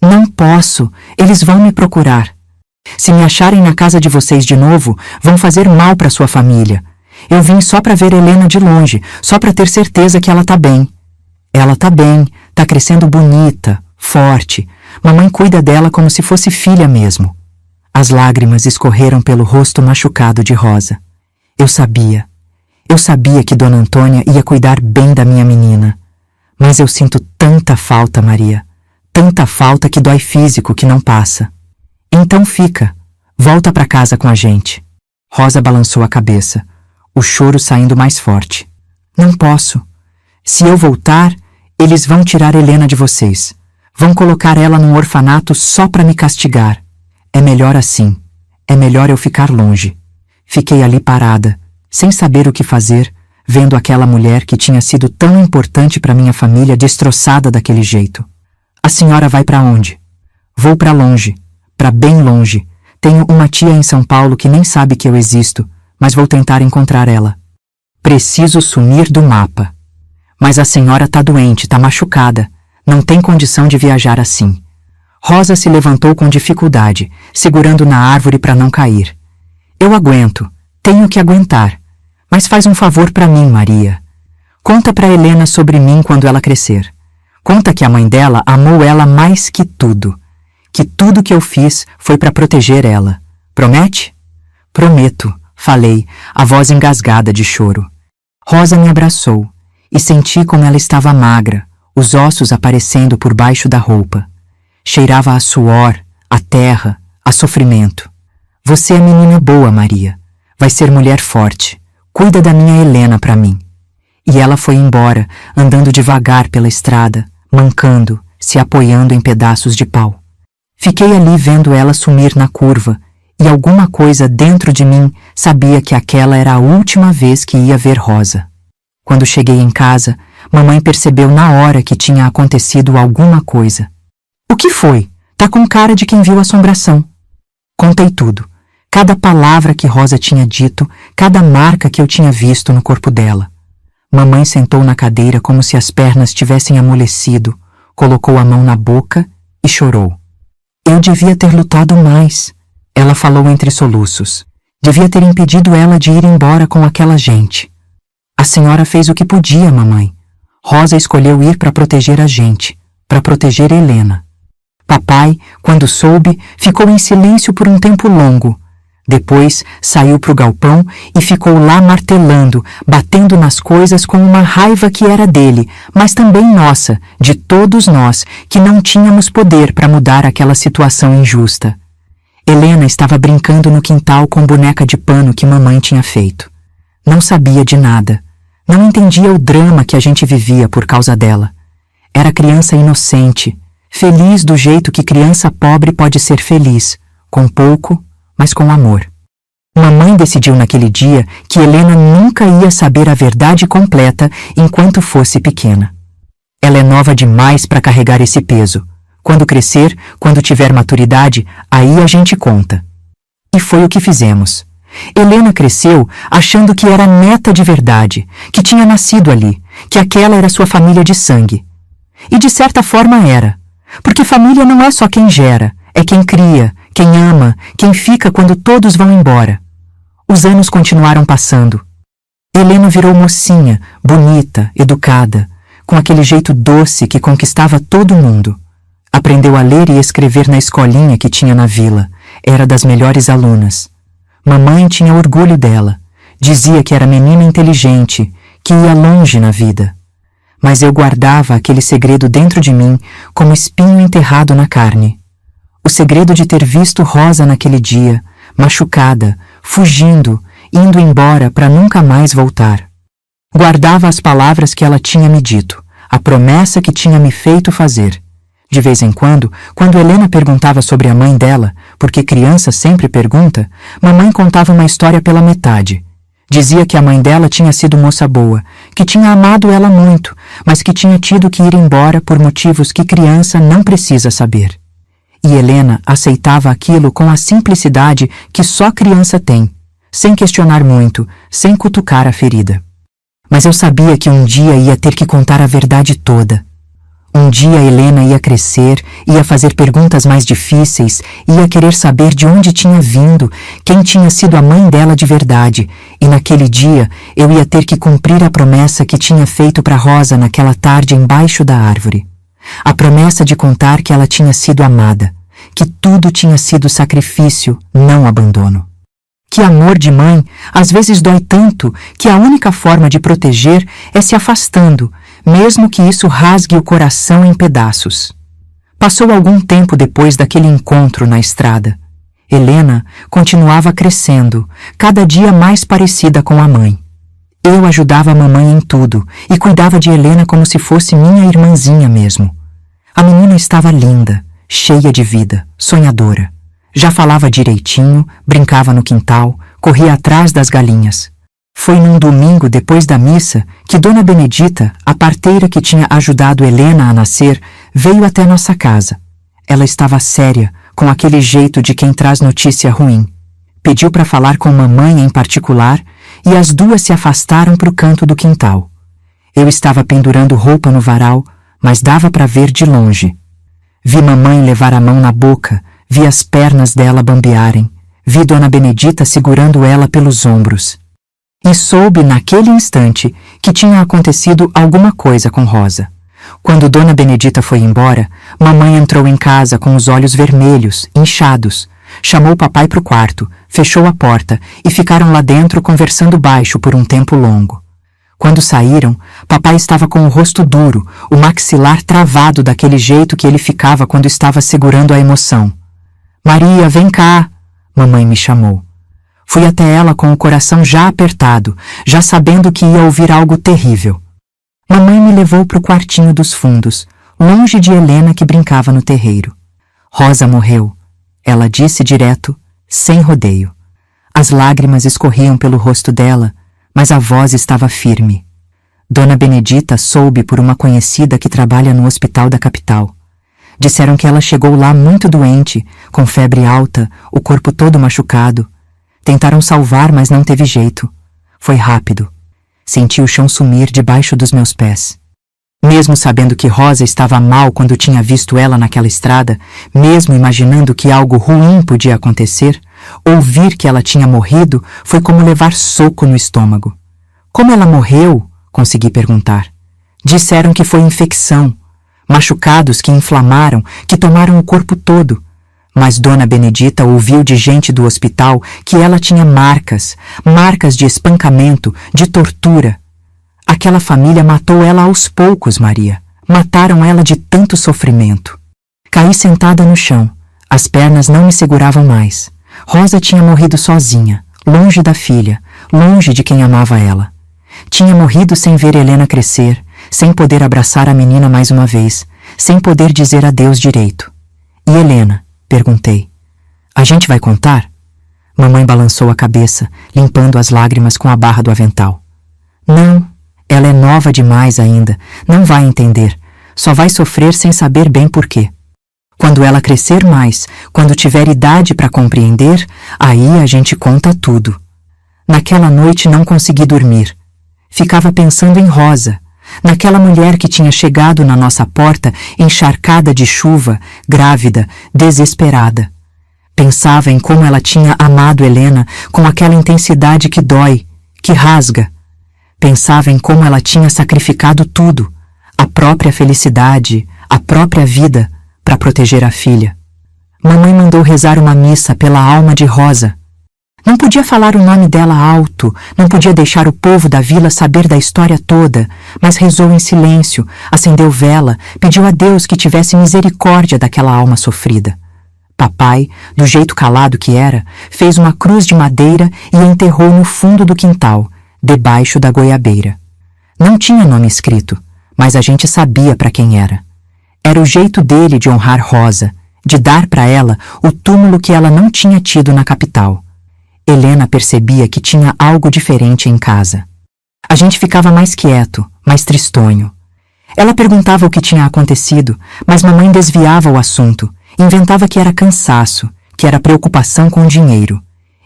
Não posso, eles vão me procurar. Se me acharem na casa de vocês de novo, vão fazer mal para sua família. Eu vim só para ver Helena de longe, só para ter certeza que ela tá bem. Ela tá bem, tá crescendo bonita, forte. Mamãe cuida dela como se fosse filha mesmo. As lágrimas escorreram pelo rosto machucado de Rosa. Eu sabia que Dona Antônia ia cuidar bem da minha menina. Mas eu sinto tanta falta, Maria. Tanta falta que dói físico que não passa. Então fica, volta para casa com a gente. Rosa balançou a cabeça, o choro saindo mais forte. Não posso. Se eu voltar, eles vão tirar Helena de vocês. Vão colocar ela num orfanato só para me castigar. É melhor assim. É melhor eu ficar longe. Fiquei ali parada, sem saber o que fazer, vendo aquela mulher que tinha sido tão importante para minha família destroçada daquele jeito. A senhora vai para onde? Vou para longe, para bem longe. Tenho uma tia em São Paulo que nem sabe que eu existo, mas vou tentar encontrar ela. Preciso sumir do mapa. Mas a senhora tá doente, tá machucada. Não tem condição de viajar assim. Rosa se levantou com dificuldade, segurando na árvore para não cair. Eu aguento, tenho que aguentar. Mas faz um favor para mim, Maria. Conta para Helena sobre mim quando ela crescer. Conta que a mãe dela amou ela mais que tudo. Que tudo que eu fiz foi para proteger ela. Promete? Prometo, falei, a voz engasgada de choro. Rosa me abraçou e senti como ela estava magra, os ossos aparecendo por baixo da roupa. Cheirava a suor, a terra, a sofrimento. Você é menina boa, Maria. Vai ser mulher forte. Cuida da minha Helena para mim. E ela foi embora, andando devagar pela estrada, mancando, se apoiando em pedaços de pau. Fiquei ali vendo ela sumir na curva, e alguma coisa dentro de mim sabia que aquela era a última vez que ia ver Rosa. Quando cheguei em casa, mamãe percebeu na hora que tinha acontecido alguma coisa. O que foi? Tá com cara de quem viu assombração. Contei tudo. Cada palavra que Rosa tinha dito, cada marca que eu tinha visto no corpo dela. Mamãe sentou na cadeira como se as pernas tivessem amolecido, colocou a mão na boca e chorou. Eu devia ter lutado mais, ela falou entre soluços. Devia ter impedido ela de ir embora com aquela gente. A senhora fez o que podia, mamãe. Rosa escolheu ir para proteger a gente, para proteger Helena. Papai, quando soube, ficou em silêncio por um tempo longo. Depois saiu para o galpão e ficou lá martelando, batendo nas coisas com uma raiva que era dele, mas também nossa, de todos nós, que não tínhamos poder para mudar aquela situação injusta. Helena estava brincando no quintal com boneca de pano que mamãe tinha feito. Não sabia de nada. Não entendia o drama que a gente vivia por causa dela. Era criança inocente, feliz do jeito que criança pobre pode ser feliz, com pouco, mas com amor. Mamãe decidiu naquele dia que Helena nunca ia saber a verdade completa enquanto fosse pequena. Ela é nova demais para carregar esse peso. Quando crescer, quando tiver maturidade, aí a gente conta. E foi o que fizemos. Helena cresceu achando que era neta de verdade, que tinha nascido ali, que aquela era sua família de sangue. E de certa forma era, porque família não é só quem gera, é quem cria, quem ama, quem fica quando todos vão embora. Os anos continuaram passando. Helena virou mocinha, bonita, educada, com aquele jeito doce que conquistava todo mundo. Aprendeu a ler e escrever na escolinha que tinha na vila. Era das melhores alunas. Mamãe tinha orgulho dela. Dizia que era menina inteligente, que ia longe na vida. Mas eu guardava aquele segredo dentro de mim como espinho enterrado na carne. O segredo de ter visto Rosa naquele dia, machucada, fugindo, indo embora para nunca mais voltar. Guardava as palavras que ela tinha me dito, a promessa que tinha me feito fazer. De vez em quando Helena perguntava sobre a mãe dela, porque criança sempre pergunta, mamãe contava uma história pela metade. Dizia que a mãe dela tinha sido moça boa, que tinha amado ela muito, mas que tinha tido que ir embora por motivos que criança não precisa saber. E Helena aceitava aquilo com a simplicidade que só criança tem, sem questionar muito, sem cutucar a ferida. Mas eu sabia que um dia ia ter que contar a verdade toda. Um dia Helena ia crescer, ia fazer perguntas mais difíceis, ia querer saber de onde tinha vindo, quem tinha sido a mãe dela de verdade, e naquele dia eu ia ter que cumprir a promessa que tinha feito para Rosa naquela tarde embaixo da árvore. A promessa de contar que ela tinha sido amada, que tudo tinha sido sacrifício, não abandono. Que amor de mãe às vezes dói tanto que a única forma de proteger é se afastando, mesmo que isso rasgue o coração em pedaços. Passou algum tempo depois daquele encontro na estrada. Helena continuava crescendo, cada dia mais parecida com a mãe. Eu ajudava a mamãe em tudo e cuidava de Helena como se fosse minha irmãzinha mesmo. A menina estava linda, cheia de vida, sonhadora. Já falava direitinho, brincava no quintal, corria atrás das galinhas. Foi num domingo depois da missa que Dona Benedita, a parteira que tinha ajudado Helena a nascer, veio até nossa casa. Ela estava séria, com aquele jeito de quem traz notícia ruim. Pediu para falar com mamãe em particular e as duas se afastaram para o canto do quintal. Eu estava pendurando roupa no varal, mas dava para ver de longe. Vi mamãe levar a mão na boca, vi as pernas dela bambearem, vi Dona Benedita segurando ela pelos ombros. E soube naquele instante que tinha acontecido alguma coisa com Rosa. Quando Dona Benedita foi embora, mamãe entrou em casa com os olhos vermelhos, inchados. Chamou papai para o quarto, fechou a porta e ficaram lá dentro conversando baixo por um tempo longo. Quando saíram, papai estava com o rosto duro, o maxilar travado daquele jeito que ele ficava quando estava segurando a emoção. Maria, vem cá, mamãe me chamou. Fui até ela com o coração já apertado, já sabendo que ia ouvir algo terrível. Mamãe me levou para o quartinho dos fundos, longe de Helena que brincava no terreiro. Rosa morreu, ela disse direto, sem rodeio. As lágrimas escorriam pelo rosto dela, mas a voz estava firme. Dona Benedita soube por uma conhecida que trabalha no hospital da capital. Disseram que ela chegou lá muito doente, com febre alta, o corpo todo machucado. Tentaram salvar, mas não teve jeito. Foi rápido. Senti o chão sumir debaixo dos meus pés. Mesmo sabendo que Rosa estava mal quando tinha visto ela naquela estrada, mesmo imaginando que algo ruim podia acontecer, ouvir que ela tinha morrido foi como levar soco no estômago. Como ela morreu? Consegui perguntar. Disseram que foi infecção, machucados que inflamaram, que tomaram o corpo todo. Mas Dona Benedita ouviu de gente do hospital que ela tinha marcas de espancamento, de tortura. Aquela família matou ela aos poucos, Maria. Mataram ela de tanto sofrimento. Caí sentada no chão. As pernas não me seguravam mais. Rosa tinha morrido sozinha, longe da filha, longe de quem amava ela. Tinha morrido sem ver Helena crescer, sem poder abraçar a menina mais uma vez, sem poder dizer adeus direito. E Helena? Perguntei. A gente vai contar? Mamãe balançou a cabeça, limpando as lágrimas com a barra do avental. Não, ela é nova demais ainda, não vai entender, só vai sofrer sem saber bem por quê. Quando ela crescer mais, quando tiver idade para compreender, aí a gente conta tudo. Naquela noite não consegui dormir. Ficava pensando em Rosa, naquela mulher que tinha chegado na nossa porta encharcada de chuva, grávida, desesperada. Pensava em como ela tinha amado Helena com aquela intensidade que dói, que rasga. Pensava em como ela tinha sacrificado tudo, a própria felicidade, a própria vida, para proteger a filha. Mamãe mandou rezar uma missa pela alma de Rosa. Não podia falar o nome dela alto, não podia deixar o povo da vila saber da história toda, mas rezou em silêncio, acendeu vela, pediu a Deus que tivesse misericórdia daquela alma sofrida. Papai, do jeito calado que era, fez uma cruz de madeira e a enterrou no fundo do quintal, debaixo da goiabeira. Não tinha nome escrito, mas a gente sabia para quem era. Era o jeito dele de honrar Rosa, de dar para ela o túmulo que ela não tinha tido na capital. Helena percebia que tinha algo diferente em casa. A gente ficava mais quieto, mais tristonho. Ela perguntava o que tinha acontecido, mas mamãe desviava o assunto, inventava que era cansaço, que era preocupação com o dinheiro.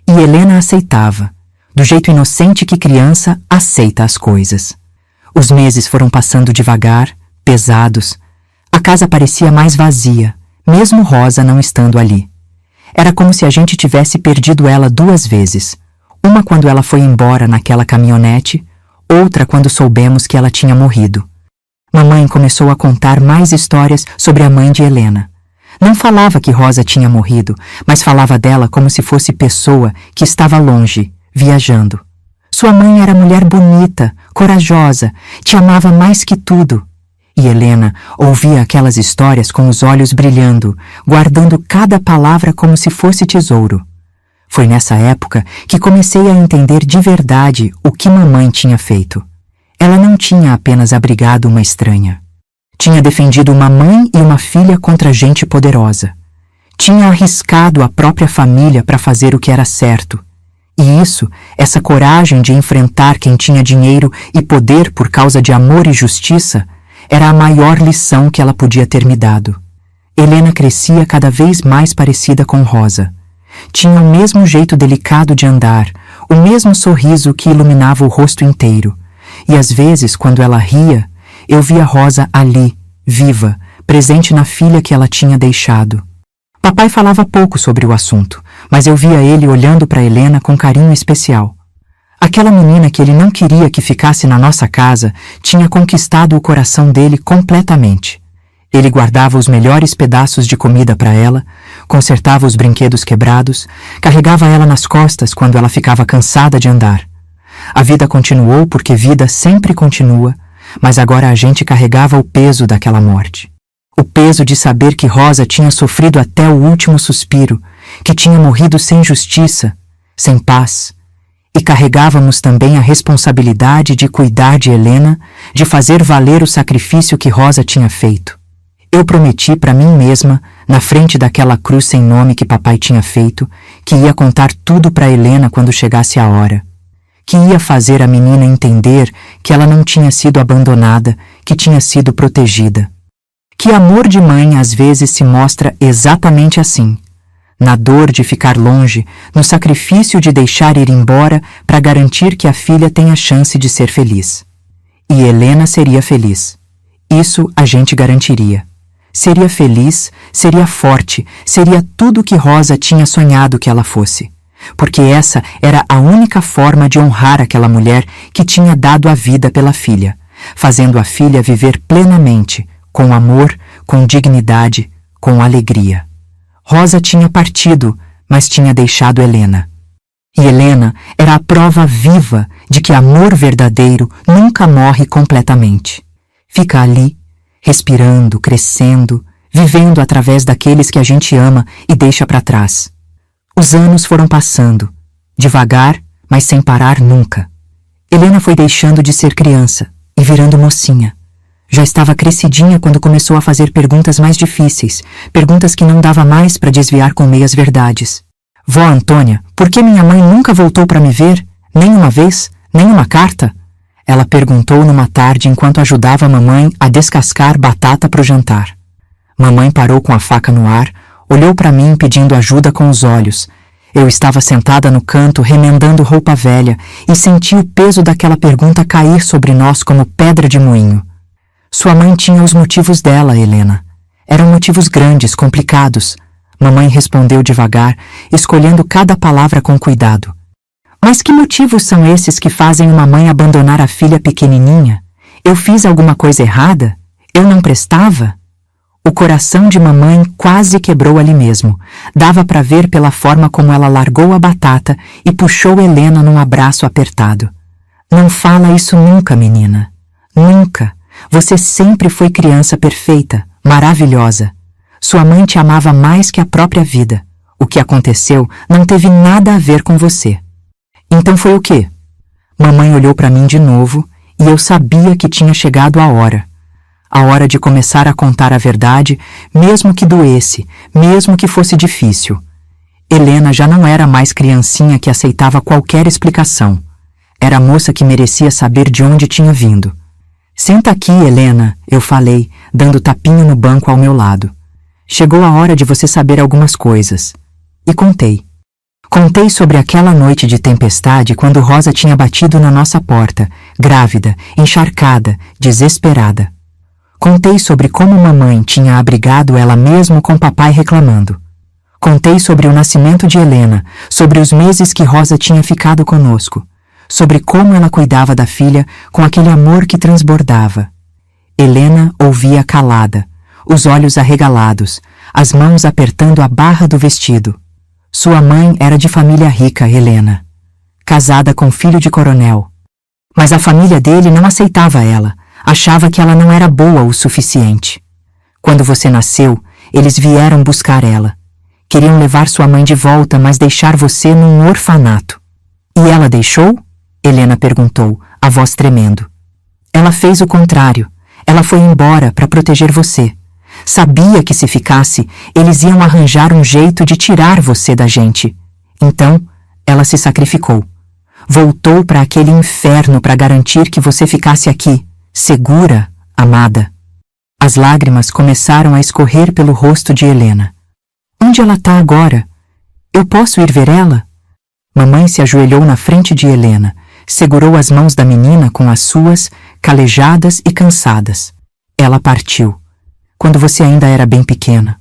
E Helena aceitava, do jeito inocente que criança aceita as coisas. Os meses foram passando devagar, pesados. A casa parecia mais vazia, mesmo Rosa não estando ali. Era como se a gente tivesse perdido ela 2 vezes. Uma quando ela foi embora naquela caminhonete, outra quando soubemos que ela tinha morrido. Mamãe começou a contar mais histórias sobre a mãe de Helena. Não falava que Rosa tinha morrido, mas falava dela como se fosse pessoa que estava longe, viajando. Sua mãe era mulher bonita, corajosa, te amava mais que tudo. E Helena ouvia aquelas histórias com os olhos brilhando, guardando cada palavra como se fosse tesouro. Foi nessa época que comecei a entender de verdade o que mamãe tinha feito. Ela não tinha apenas abrigado uma estranha. Tinha defendido uma mãe e uma filha contra gente poderosa. Tinha arriscado a própria família para fazer o que era certo. E isso, essa coragem de enfrentar quem tinha dinheiro e poder por causa de amor e justiça, era a maior lição que ela podia ter me dado. Helena crescia cada vez mais parecida com Rosa. Tinha o mesmo jeito delicado de andar, o mesmo sorriso que iluminava o rosto inteiro. E às vezes, quando ela ria, eu via Rosa ali, viva, presente na filha que ela tinha deixado. Papai falava pouco sobre o assunto, mas eu via ele olhando para Helena com carinho especial. Aquela menina que ele não queria que ficasse na nossa casa tinha conquistado o coração dele completamente. Ele guardava os melhores pedaços de comida para ela, consertava os brinquedos quebrados, carregava ela nas costas quando ela ficava cansada de andar. A vida continuou porque vida sempre continua, mas agora a gente carregava o peso daquela morte. O peso de saber que Rosa tinha sofrido até o último suspiro, que tinha morrido sem justiça, sem paz. E carregávamos também a responsabilidade de cuidar de Helena, de fazer valer o sacrifício que Rosa tinha feito. Eu prometi para mim mesma na frente daquela cruz sem nome que papai tinha feito, que ia contar tudo para Helena quando chegasse a hora, que ia fazer a menina entender que ela não tinha sido abandonada, que tinha sido protegida. Que amor de mãe às vezes se mostra exatamente assim, na dor de ficar longe, no sacrifício de deixar ir embora para garantir que a filha tenha chance de ser feliz. E Helena seria feliz. Isso a gente garantiria. Seria feliz, seria forte, seria tudo o que Rosa tinha sonhado que ela fosse. Porque essa era a única forma de honrar aquela mulher que tinha dado a vida pela filha, fazendo a filha viver plenamente, com amor, com dignidade, com alegria. Rosa tinha partido, mas tinha deixado Helena. E Helena era a prova viva de que amor verdadeiro nunca morre completamente. Fica ali, respirando, crescendo, vivendo através daqueles que a gente ama e deixa para trás. Os anos foram passando, devagar, mas sem parar nunca. Helena foi deixando de ser criança e virando mocinha. Já estava crescidinha quando começou a fazer perguntas mais difíceis, perguntas que não dava mais para desviar com meias verdades. Vó Antônia, por que minha mãe nunca voltou para me ver? Nem uma vez? Nem uma carta? Ela perguntou numa tarde enquanto ajudava a mamãe a descascar batata para o jantar. Mamãe parou com a faca no ar, olhou para mim pedindo ajuda com os olhos. Eu estava sentada no canto remendando roupa velha e senti o peso daquela pergunta cair sobre nós como pedra de moinho. Sua mãe tinha os motivos dela, Helena. Eram motivos grandes, complicados. Mamãe respondeu devagar, escolhendo cada palavra com cuidado. Mas que motivos são esses que fazem uma mãe abandonar a filha pequenininha? Eu fiz alguma coisa errada? Eu não prestava? O coração de mamãe quase quebrou ali mesmo. Dava para ver pela forma como ela largou a batata e puxou Helena num abraço apertado. Não fala isso nunca, menina. Nunca. Você sempre foi criança perfeita, maravilhosa. Sua mãe te amava mais que a própria vida. O que aconteceu não teve nada a ver com você. Então foi o quê? Mamãe olhou para mim de novo e eu sabia que tinha chegado a hora. A hora de começar a contar a verdade, mesmo que doesse, mesmo que fosse difícil. Helena já não era mais criancinha que aceitava qualquer explicação. Era a moça que merecia saber de onde tinha vindo. Senta aqui, Helena, eu falei, dando tapinha no banco ao meu lado. Chegou a hora de você saber algumas coisas. E contei. Contei sobre aquela noite de tempestade quando Rosa tinha batido na nossa porta, grávida, encharcada, desesperada. Contei sobre como mamãe tinha abrigado ela mesmo com papai reclamando. Contei sobre o nascimento de Helena, sobre os meses que Rosa tinha ficado conosco, sobre como ela cuidava da filha com aquele amor que transbordava. Helena ouvia calada, os olhos arregalados, as mãos apertando a barra do vestido. Sua mãe era de família rica, Helena, casada com filho de coronel. Mas a família dele não aceitava ela, achava que ela não era boa o suficiente. Quando você nasceu, eles vieram buscar ela. Queriam levar sua mãe de volta, mas deixar você num orfanato. E ela deixou? Helena perguntou, a voz tremendo. Ela fez o contrário. Ela foi embora para proteger você. Sabia que se ficasse, eles iam arranjar um jeito de tirar você da gente. Então, ela se sacrificou. Voltou para aquele inferno para garantir que você ficasse aqui, segura, amada. As lágrimas começaram a escorrer pelo rosto de Helena. Onde ela está agora? Eu posso ir ver ela? Mamãe se ajoelhou na frente de Helena, segurou as mãos da menina com as suas, calejadas e cansadas. Ela partiu. Quando você ainda era bem pequena.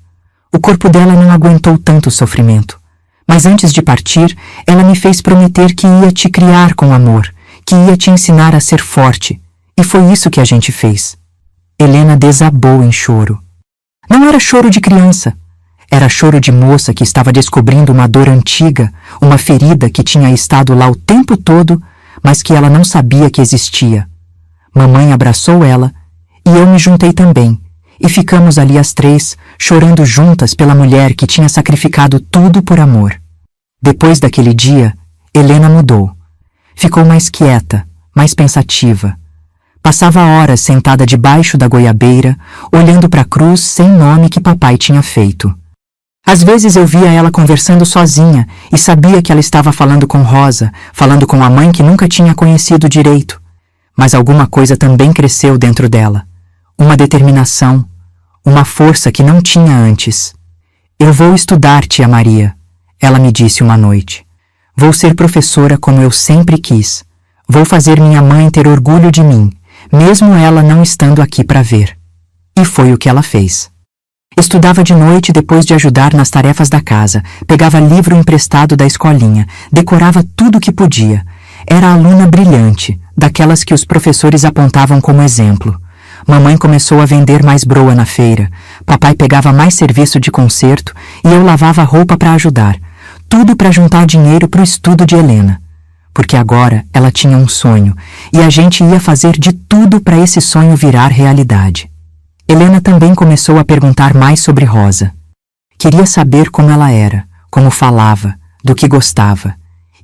O corpo dela não aguentou tanto sofrimento. Mas antes de partir, ela me fez prometer que ia te criar com amor, que ia te ensinar a ser forte. E foi isso que a gente fez. Helena desabou em choro. Não era choro de criança. Era choro de moça que estava descobrindo uma dor antiga, uma ferida que tinha estado lá o tempo todo, mas que ela não sabia que existia. Mamãe abraçou ela e eu me juntei também, e ficamos ali as três, chorando juntas pela mulher que tinha sacrificado tudo por amor. Depois daquele dia, Helena mudou. Ficou mais quieta, mais pensativa. Passava horas sentada debaixo da goiabeira, olhando para a cruz sem nome que papai tinha feito. Às vezes eu via ela conversando sozinha e sabia que ela estava falando com Rosa, falando com a mãe que nunca tinha conhecido direito. Mas alguma coisa também cresceu dentro dela. Uma determinação, uma força que não tinha antes. Eu vou estudar, tia Maria, ela me disse uma noite. Vou ser professora como eu sempre quis. Vou fazer minha mãe ter orgulho de mim, mesmo ela não estando aqui para ver. E foi o que ela fez. Estudava de noite depois de ajudar nas tarefas da casa, pegava livro emprestado da escolinha, decorava tudo o que podia. Era aluna brilhante, daquelas que os professores apontavam como exemplo. Mamãe começou a vender mais broa na feira, papai pegava mais serviço de conserto e eu lavava roupa para ajudar. Tudo para juntar dinheiro para o estudo de Helena. Porque agora ela tinha um sonho e a gente ia fazer de tudo para esse sonho virar realidade. Helena também começou a perguntar mais sobre Rosa. Queria saber como ela era, como falava, do que gostava.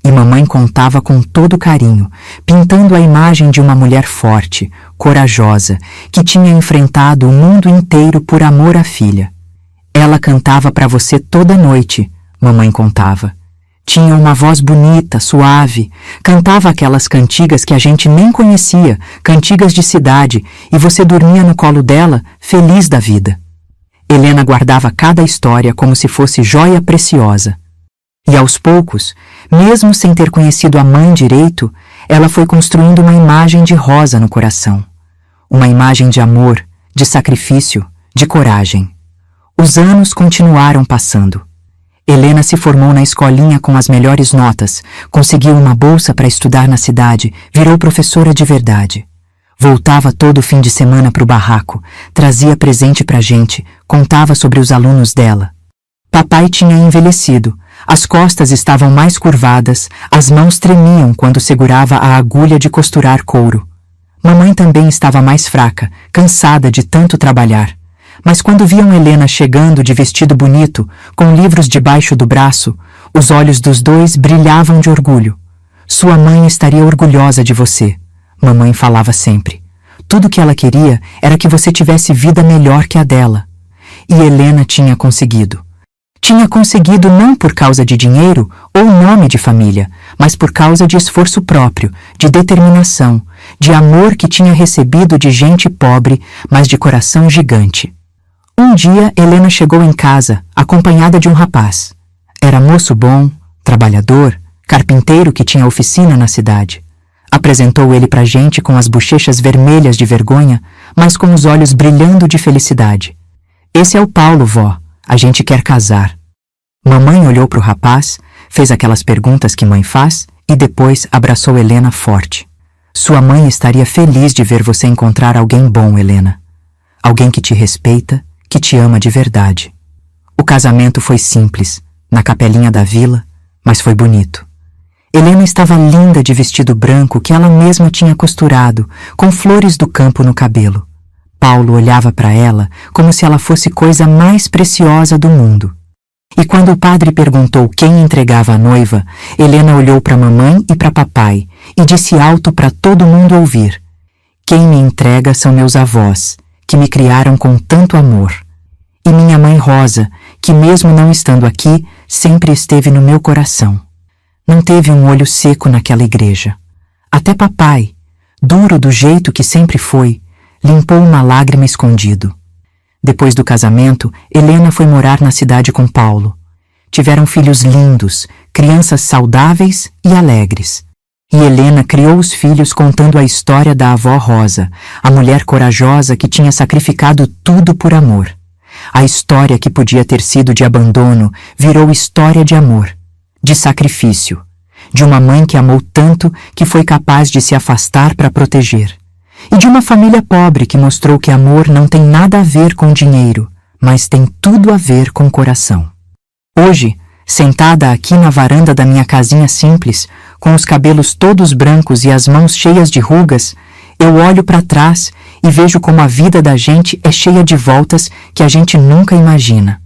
E mamãe contava com todo carinho, pintando a imagem de uma mulher forte, corajosa, que tinha enfrentado o mundo inteiro por amor à filha. Ela cantava para você toda noite, mamãe contava. Tinha uma voz bonita, suave, cantava aquelas cantigas que a gente nem conhecia, cantigas de cidade, e você dormia no colo dela, feliz da vida. Helena guardava cada história como se fosse joia preciosa. E aos poucos, mesmo sem ter conhecido a mãe direito, ela foi construindo uma imagem de Rosa no coração. Uma imagem de amor, de sacrifício, de coragem. Os anos continuaram passando. Helena se formou na escolinha com as melhores notas, conseguiu uma bolsa para estudar na cidade, virou professora de verdade. Voltava todo fim de semana para o barraco, trazia presente para a gente, contava sobre os alunos dela. Papai tinha envelhecido, as costas estavam mais curvadas, as mãos tremiam quando segurava a agulha de costurar couro. Mamãe também estava mais fraca, cansada de tanto trabalhar. Mas quando viam Helena chegando de vestido bonito, com livros debaixo do braço, os olhos dos dois brilhavam de orgulho. Sua mãe estaria orgulhosa de você, mamãe falava sempre. Tudo que ela queria era que você tivesse vida melhor que a dela. E Helena tinha conseguido. Tinha conseguido não por causa de dinheiro ou nome de família, mas por causa de esforço próprio, de determinação, de amor que tinha recebido de gente pobre, mas de coração gigante. Um dia, Helena chegou em casa, acompanhada de um rapaz. Era moço bom, trabalhador, carpinteiro que tinha oficina na cidade. Apresentou ele pra gente com as bochechas vermelhas de vergonha, mas com os olhos brilhando de felicidade. Esse é o Paulo, vó. A gente quer casar. Mamãe olhou pro rapaz, fez aquelas perguntas que mãe faz e depois abraçou Helena forte. Sua mãe estaria feliz de ver você encontrar alguém bom, Helena. Alguém que te respeita, que te ama de verdade. O casamento foi simples, na capelinha da vila, mas foi bonito. Helena estava linda de vestido branco que ela mesma tinha costurado, com flores do campo no cabelo. Paulo olhava para ela como se ela fosse coisa mais preciosa do mundo. E quando o padre perguntou quem entregava a noiva, Helena olhou para a mamãe e para papai e disse alto para todo mundo ouvir: "Quem me entrega são meus avós, que me criaram com tanto amor. E minha mãe Rosa, que mesmo não estando aqui, sempre esteve no meu coração." Não teve um olho seco naquela igreja. Até papai, duro do jeito que sempre foi, limpou uma lágrima escondido. Depois do casamento, Helena foi morar na cidade com Paulo. Tiveram filhos lindos, crianças saudáveis e alegres. E Helena criou os filhos contando a história da avó Rosa, a mulher corajosa que tinha sacrificado tudo por amor. A história que podia ter sido de abandono virou história de amor, de sacrifício, de uma mãe que amou tanto que foi capaz de se afastar para proteger. E de uma família pobre que mostrou que amor não tem nada a ver com dinheiro, mas tem tudo a ver com coração. Hoje, sentada aqui na varanda da minha casinha simples, com os cabelos todos brancos e as mãos cheias de rugas, eu olho para trás e vejo como a vida da gente é cheia de voltas que a gente nunca imagina.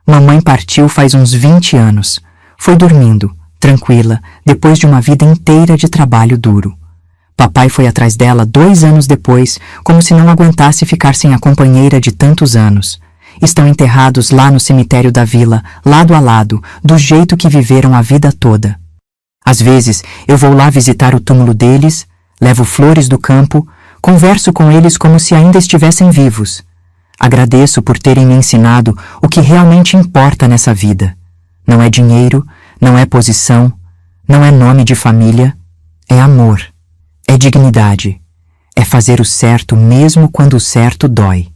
Mamãe partiu faz uns 20 anos. Foi dormindo, tranquila, depois de uma vida inteira de trabalho duro. Papai foi atrás dela 2 anos depois, como se não aguentasse ficar sem a companheira de tantos anos. Estão enterrados lá no cemitério da vila, lado a lado, do jeito que viveram a vida toda. Às vezes, eu vou lá visitar o túmulo deles, levo flores do campo, converso com eles como se ainda estivessem vivos. Agradeço por terem me ensinado o que realmente importa nessa vida. Não é dinheiro, não é posição, não é nome de família, é amor, é dignidade, é fazer o certo mesmo quando o certo dói.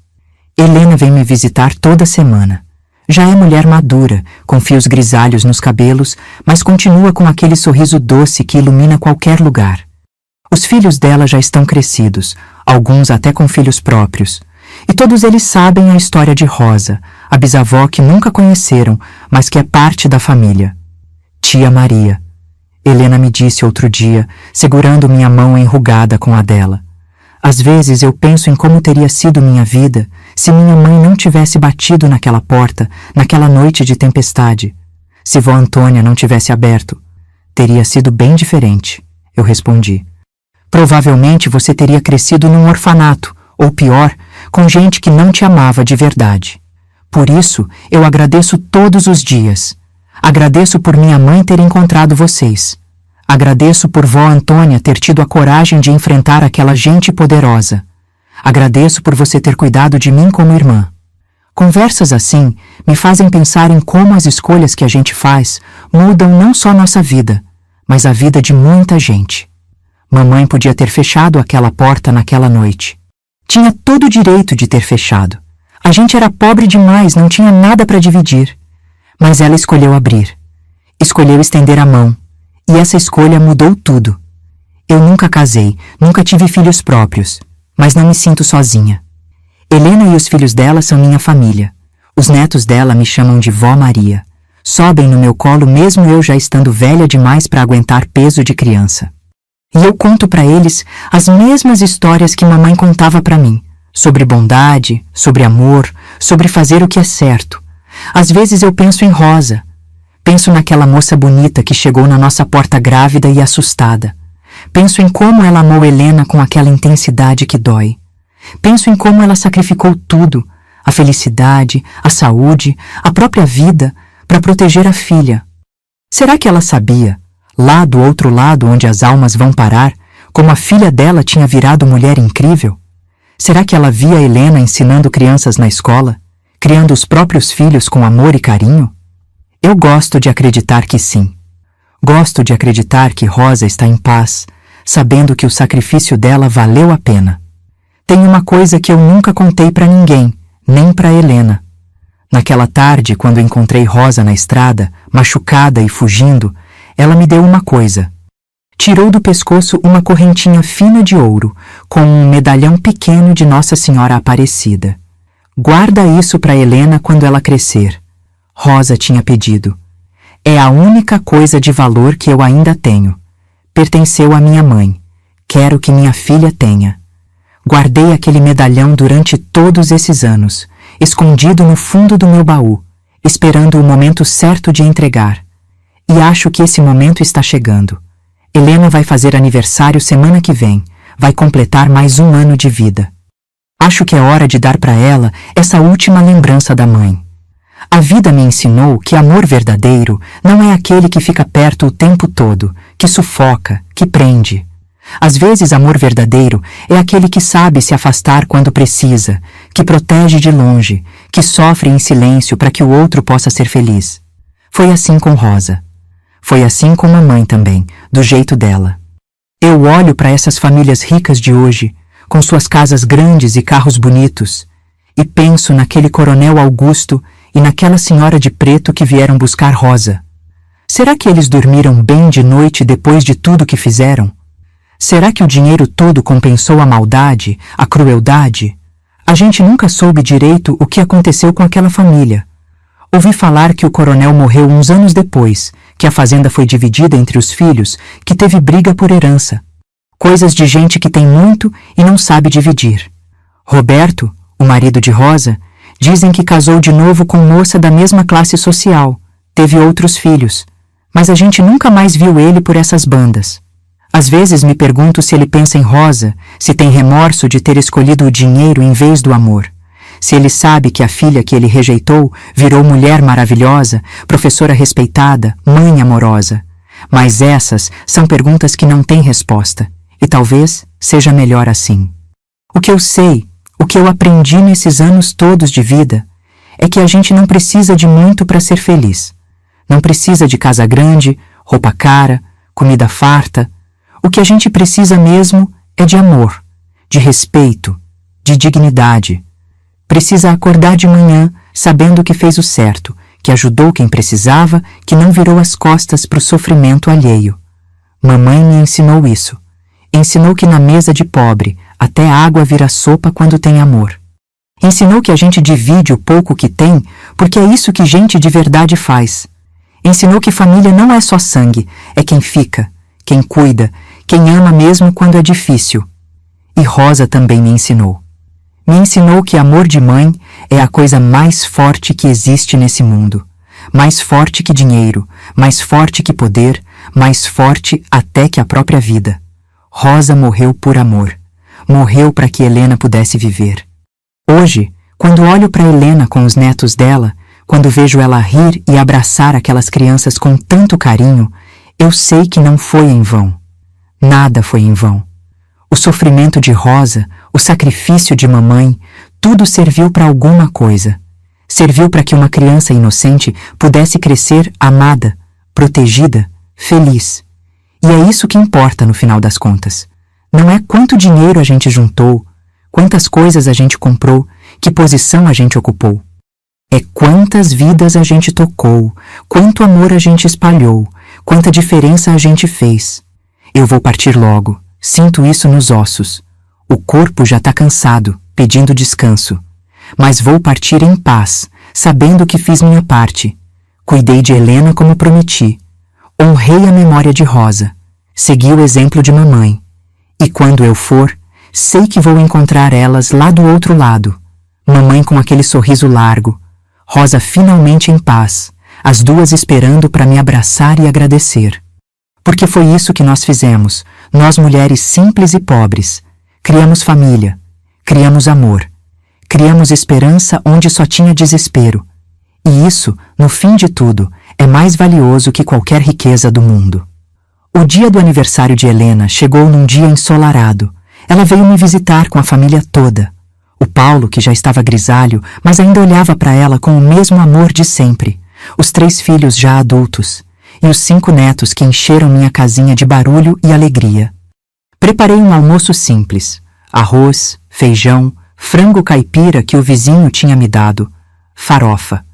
Helena vem me visitar toda semana. Já é mulher madura, com fios grisalhos nos cabelos, mas continua com aquele sorriso doce que ilumina qualquer lugar. Os filhos dela já estão crescidos, alguns até com filhos próprios. E todos eles sabem a história de Rosa, a bisavó que nunca conheceram, mas que é parte da família. Tia Maria. Helena me disse outro dia, segurando minha mão enrugada com a dela. Às vezes eu penso em como teria sido minha vida se minha mãe não tivesse batido naquela porta, naquela noite de tempestade. Se vó Antônia não tivesse aberto, teria sido bem diferente, eu respondi. Provavelmente você teria crescido num orfanato, ou pior, com gente que não te amava de verdade. Por isso, eu agradeço todos os dias. Agradeço por minha mãe ter encontrado vocês. Agradeço por vó Antônia ter tido a coragem de enfrentar aquela gente poderosa. Agradeço por você ter cuidado de mim como irmã. Conversas assim me fazem pensar em como as escolhas que a gente faz mudam não só nossa vida, mas a vida de muita gente. Mamãe podia ter fechado aquela porta naquela noite. Tinha todo o direito de ter fechado. A gente era pobre demais, não tinha nada para dividir. Mas ela escolheu abrir. Escolheu estender a mão. E essa escolha mudou tudo. Eu nunca casei, nunca tive filhos próprios, mas não me sinto sozinha. Helena e os filhos dela são minha família. Os netos dela me chamam de Vó Maria. Sobem no meu colo mesmo eu já estando velha demais para aguentar peso de criança. E eu conto para eles as mesmas histórias que mamãe contava para mim, sobre bondade, sobre amor, sobre fazer o que é certo. Às vezes eu penso em Rosa. Penso naquela moça bonita que chegou na nossa porta grávida e assustada. Penso em como ela amou Helena com aquela intensidade que dói. Penso em como ela sacrificou tudo, a felicidade, a saúde, a própria vida, para proteger a filha. Será que ela sabia, lá do outro lado onde as almas vão parar, como a filha dela tinha virado mulher incrível? Será que ela via Helena ensinando crianças na escola, criando os próprios filhos com amor e carinho? Eu gosto de acreditar que sim. Gosto de acreditar que Rosa está em paz, sabendo que o sacrifício dela valeu a pena. Tem uma coisa que eu nunca contei para ninguém, nem para Helena. Naquela tarde, quando encontrei Rosa na estrada, machucada e fugindo, ela me deu uma coisa. Tirou do pescoço uma correntinha fina de ouro, com um medalhão pequeno de Nossa Senhora Aparecida. Guarda isso para Helena quando ela crescer. Rosa tinha pedido. É a única coisa de valor que eu ainda tenho. Pertenceu à minha mãe. Quero que minha filha tenha. Guardei aquele medalhão durante todos esses anos, escondido no fundo do meu baú, esperando o momento certo de entregar. E acho que esse momento está chegando. Helena vai fazer aniversário semana que vem, vai completar mais 1 ano de vida. Acho que é hora de dar para ela essa última lembrança da mãe. A vida me ensinou que amor verdadeiro não é aquele que fica perto o tempo todo, que sufoca, que prende. Às vezes, amor verdadeiro é aquele que sabe se afastar quando precisa, que protege de longe, que sofre em silêncio para que o outro possa ser feliz. Foi assim com Rosa. Foi assim com mamãe também, do jeito dela. Eu olho para essas famílias ricas de hoje, com suas casas grandes e carros bonitos, e penso naquele coronel Augusto e naquela senhora de preto que vieram buscar Rosa. Será que eles dormiram bem de noite depois de tudo que fizeram? Será que o dinheiro todo compensou a maldade, a crueldade? A gente nunca soube direito o que aconteceu com aquela família. Ouvi falar que o coronel morreu uns anos depois, que a fazenda foi dividida entre os filhos, que teve briga por herança. Coisas de gente que tem muito e não sabe dividir. Roberto, o marido de Rosa, dizem que casou de novo com moça da mesma classe social, teve outros filhos, mas a gente nunca mais viu ele por essas bandas. Às vezes me pergunto se ele pensa em Rosa, se tem remorso de ter escolhido o dinheiro em vez do amor. Se ele sabe que a filha que ele rejeitou virou mulher maravilhosa, professora respeitada, mãe amorosa. Mas essas são perguntas que não têm resposta, e talvez seja melhor assim. O que eu sei, o que eu aprendi nesses anos todos de vida, é que a gente não precisa de muito para ser feliz. Não precisa de casa grande, roupa cara, comida farta. O que a gente precisa mesmo é de amor, de respeito, de dignidade. Precisa acordar de manhã sabendo que fez o certo, que ajudou quem precisava, que não virou as costas para o sofrimento alheio. Mamãe me ensinou isso. Ensinou que na mesa de pobre até a água vira sopa quando tem amor. Ensinou que a gente divide o pouco que tem porque é isso que gente de verdade faz. Ensinou que família não é só sangue, é quem fica, quem cuida, quem ama mesmo quando é difícil. E Rosa também me ensinou. Me ensinou que amor de mãe é a coisa mais forte que existe nesse mundo. Mais forte que dinheiro, mais forte que poder, mais forte até que a própria vida. Rosa morreu por amor. Morreu para que Helena pudesse viver. Hoje, quando olho para Helena com os netos dela, quando vejo ela rir e abraçar aquelas crianças com tanto carinho, eu sei que não foi em vão. Nada foi em vão. O sofrimento de Rosa, o sacrifício de mamãe, tudo serviu para alguma coisa. Serviu para que uma criança inocente pudesse crescer amada, protegida, feliz. E é isso que importa no final das contas. Não é quanto dinheiro a gente juntou, quantas coisas a gente comprou, que posição a gente ocupou. É quantas vidas a gente tocou, quanto amor a gente espalhou, quanta diferença a gente fez. Eu vou partir logo. Sinto isso nos ossos. O corpo já está cansado, pedindo descanso. Mas vou partir em paz, sabendo que fiz minha parte. Cuidei de Helena como prometi. Honrei a memória de Rosa. Segui o exemplo de mamãe. E quando eu for, sei que vou encontrar elas lá do outro lado. Mamãe com aquele sorriso largo. Rosa finalmente em paz. As duas esperando para me abraçar e agradecer. Porque foi isso que nós fizemos, nós mulheres simples e pobres. Criamos família, criamos amor, criamos esperança onde só tinha desespero. E isso, no fim de tudo, é mais valioso que qualquer riqueza do mundo. O dia do aniversário de Helena chegou num dia ensolarado. Ela veio me visitar com a família toda. O Paulo, que já estava grisalho, mas ainda olhava para ela com o mesmo amor de sempre. Os 3 filhos já adultos. E os 5 netos que encheram minha casinha de barulho e alegria. Preparei um almoço simples. Arroz, feijão, frango caipira que o vizinho tinha me dado, farofa.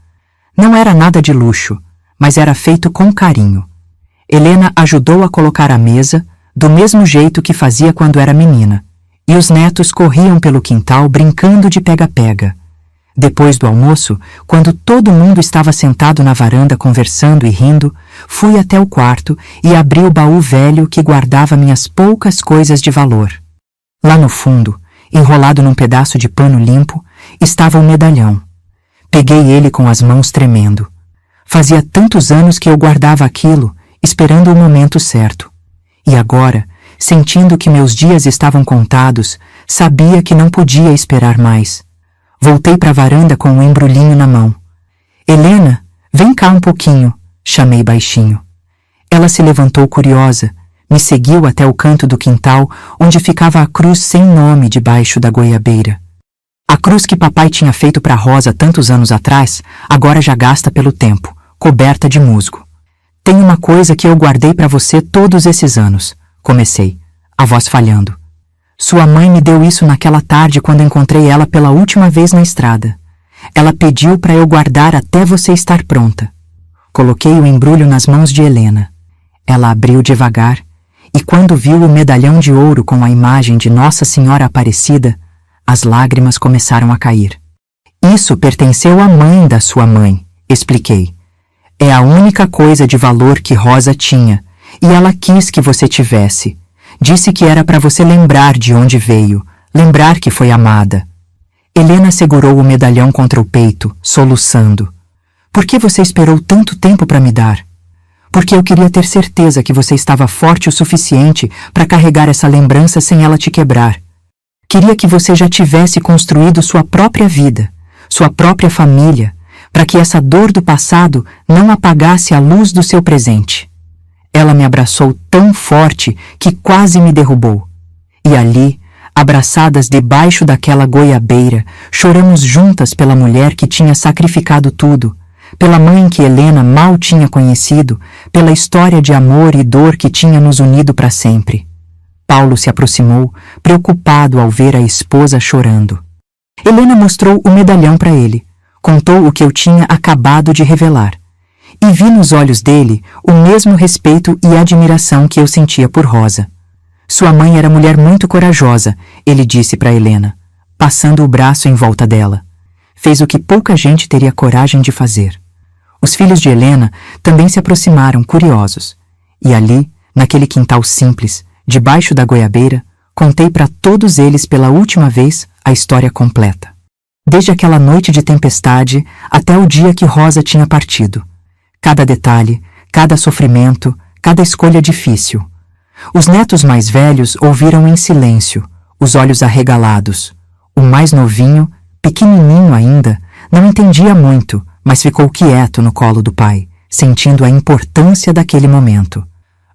Não era nada de luxo, mas era feito com carinho. Helena ajudou a colocar a mesa, do mesmo jeito que fazia quando era menina, e os netos corriam pelo quintal brincando de pega-pega. Depois do almoço, quando todo mundo estava sentado na varanda conversando e rindo, fui até o quarto e abri o baú velho que guardava minhas poucas coisas de valor. Lá no fundo, enrolado num pedaço de pano limpo, estava o medalhão. Peguei ele com as mãos tremendo. Fazia tantos anos que eu guardava aquilo, esperando o momento certo. E agora, sentindo que meus dias estavam contados, sabia que não podia esperar mais. Voltei para a varanda com um embrulhinho na mão. Helena, vem cá um pouquinho, chamei baixinho. Ela se levantou curiosa, me seguiu até o canto do quintal onde ficava a cruz sem nome debaixo da goiabeira. A cruz que papai tinha feito para Rosa tantos anos atrás, agora já gasta pelo tempo, coberta de musgo. Tem uma coisa que eu guardei para você todos esses anos, comecei, a voz falhando. Sua mãe me deu isso naquela tarde quando encontrei ela pela última vez na estrada. Ela pediu para eu guardar até você estar pronta. Coloquei o embrulho nas mãos de Helena. Ela abriu devagar e quando viu o medalhão de ouro com a imagem de Nossa Senhora Aparecida, as lágrimas começaram a cair. Isso pertenceu à mãe da sua mãe, expliquei. É a única coisa de valor que Rosa tinha e ela quis que você tivesse. Disse que era para você lembrar de onde veio, lembrar que foi amada. Helena segurou o medalhão contra o peito, soluçando. Por que você esperou tanto tempo para me dar? Porque eu queria ter certeza que você estava forte o suficiente para carregar essa lembrança sem ela te quebrar. Queria que você já tivesse construído sua própria vida, sua própria família, para que essa dor do passado não apagasse a luz do seu presente. Ela me abraçou tão forte que quase me derrubou. E ali, abraçadas debaixo daquela goiabeira, choramos juntas pela mulher que tinha sacrificado tudo, pela mãe que Helena mal tinha conhecido, pela história de amor e dor que tinha nos unido para sempre. Paulo se aproximou, preocupado ao ver a esposa chorando. Helena mostrou o medalhão para ele, contou o que eu tinha acabado de revelar, e vi nos olhos dele o mesmo respeito e admiração que eu sentia por Rosa. Sua mãe era mulher muito corajosa, ele disse para Helena, passando o braço em volta dela. Fez o que pouca gente teria coragem de fazer. Os filhos de Helena também se aproximaram, curiosos. E ali, naquele quintal simples, debaixo da goiabeira, contei para todos eles pela última vez a história completa. Desde aquela noite de tempestade até o dia que Rosa tinha partido. Cada detalhe, cada sofrimento, cada escolha difícil. Os netos mais velhos ouviram em silêncio, os olhos arregalados. O mais novinho, pequenininho ainda, não entendia muito, mas ficou quieto no colo do pai, sentindo a importância daquele momento.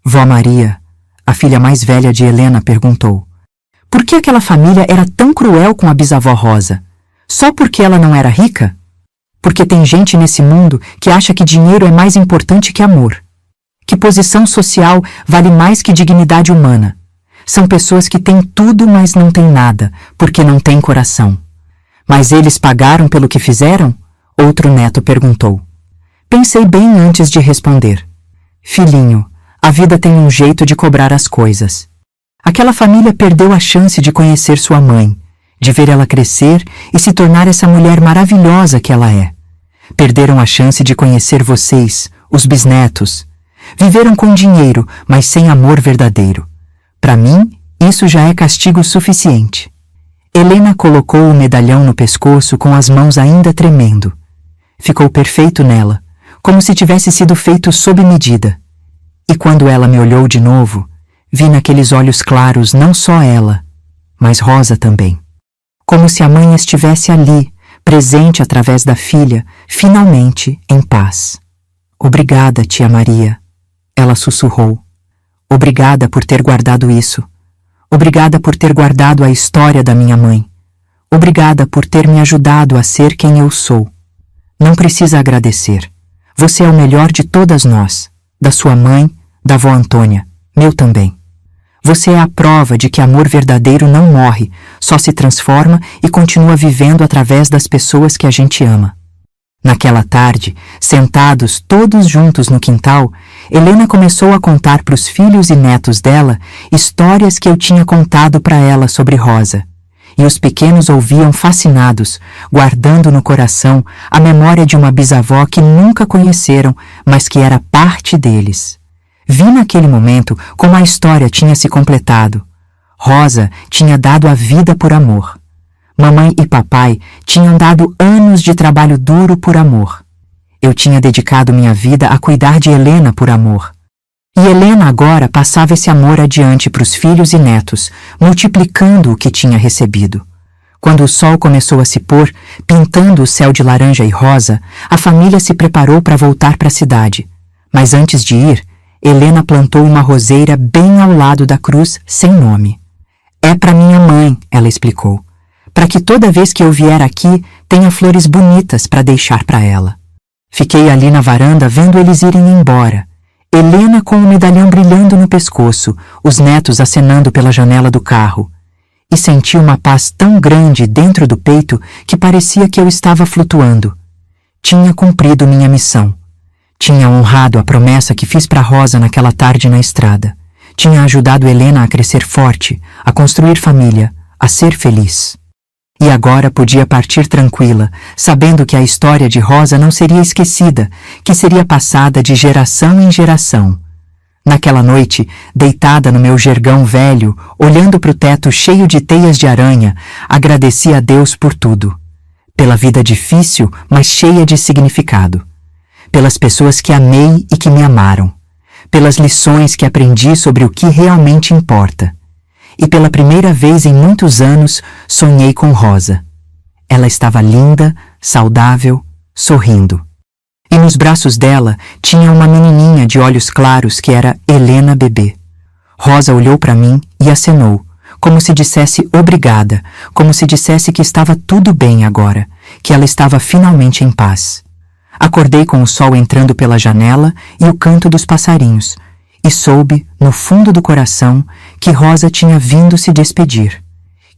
Vó Maria, a filha mais velha de Helena, perguntou: por que aquela família era tão cruel com a bisavó Rosa? Só porque ela não era rica? Porque tem gente nesse mundo que acha que dinheiro é mais importante que amor. Que posição social vale mais que dignidade humana. São pessoas que têm tudo, mas não têm nada, porque não têm coração. Mas eles pagaram pelo que fizeram? Outro neto perguntou. Pensei bem antes de responder. Filhinho, a vida tem um jeito de cobrar as coisas. Aquela família perdeu a chance de conhecer sua mãe, de ver ela crescer e se tornar essa mulher maravilhosa que ela é. Perderam a chance de conhecer vocês, os bisnetos. Viveram com dinheiro, mas sem amor verdadeiro. Para mim, isso já é castigo suficiente. Helena colocou o medalhão no pescoço com as mãos ainda tremendo. Ficou perfeito nela, como se tivesse sido feito sob medida. E quando ela me olhou de novo, vi naqueles olhos claros não só ela, mas Rosa também. Como se a mãe estivesse ali, presente através da filha, finalmente em paz. Obrigada, tia Maria, ela sussurrou. Obrigada por ter guardado isso. Obrigada por ter guardado a história da minha mãe. Obrigada por ter me ajudado a ser quem eu sou. Não precisa agradecer. Você é o melhor de todas nós, da sua mãe, da vó Antônia, meu também. Você é a prova de que amor verdadeiro não morre, só se transforma e continua vivendo através das pessoas que a gente ama. Naquela tarde, sentados todos juntos no quintal, Helena começou a contar para os filhos e netos dela histórias que eu tinha contado para ela sobre Rosa. E os pequenos ouviam fascinados, guardando no coração a memória de uma bisavó que nunca conheceram, mas que era parte deles. Vi naquele momento como a história tinha se completado. Rosa tinha dado a vida por amor. Mamãe e papai tinham dado anos de trabalho duro por amor. Eu tinha dedicado minha vida a cuidar de Helena por amor. E Helena agora passava esse amor adiante para os filhos e netos, multiplicando o que tinha recebido. Quando o sol começou a se pôr, pintando o céu de laranja e rosa, a família se preparou para voltar para a cidade. Mas antes de ir, Helena plantou uma roseira bem ao lado da cruz, sem nome. É para minha mãe, ela explicou, para que toda vez que eu vier aqui, tenha flores bonitas para deixar para ela. Fiquei ali na varanda vendo eles irem embora. Helena com o medalhão brilhando no pescoço, os netos acenando pela janela do carro. E senti uma paz tão grande dentro do peito que parecia que eu estava flutuando. Tinha cumprido minha missão. Tinha honrado a promessa que fiz para Rosa naquela tarde na estrada. Tinha ajudado Helena a crescer forte, a construir família, a ser feliz. E agora podia partir tranquila, sabendo que a história de Rosa não seria esquecida, que seria passada de geração em geração. Naquela noite, deitada no meu jergão velho, olhando para o teto cheio de teias de aranha, agradeci a Deus por tudo. Pela vida difícil, mas cheia de significado. Pelas pessoas que amei e que me amaram. pelas lições que aprendi sobre o que realmente importa. E pela primeira vez em muitos anos, sonhei com Rosa. Ela estava linda, saudável, sorrindo. E nos braços dela tinha uma menininha de olhos claros que era Helena bebê. Rosa olhou para mim e acenou, como se dissesse obrigada, como se dissesse que estava tudo bem agora, que ela estava finalmente em paz. Acordei com o sol entrando pela janela e o canto dos passarinhos, e soube, no fundo do coração, que Rosa tinha vindo se despedir,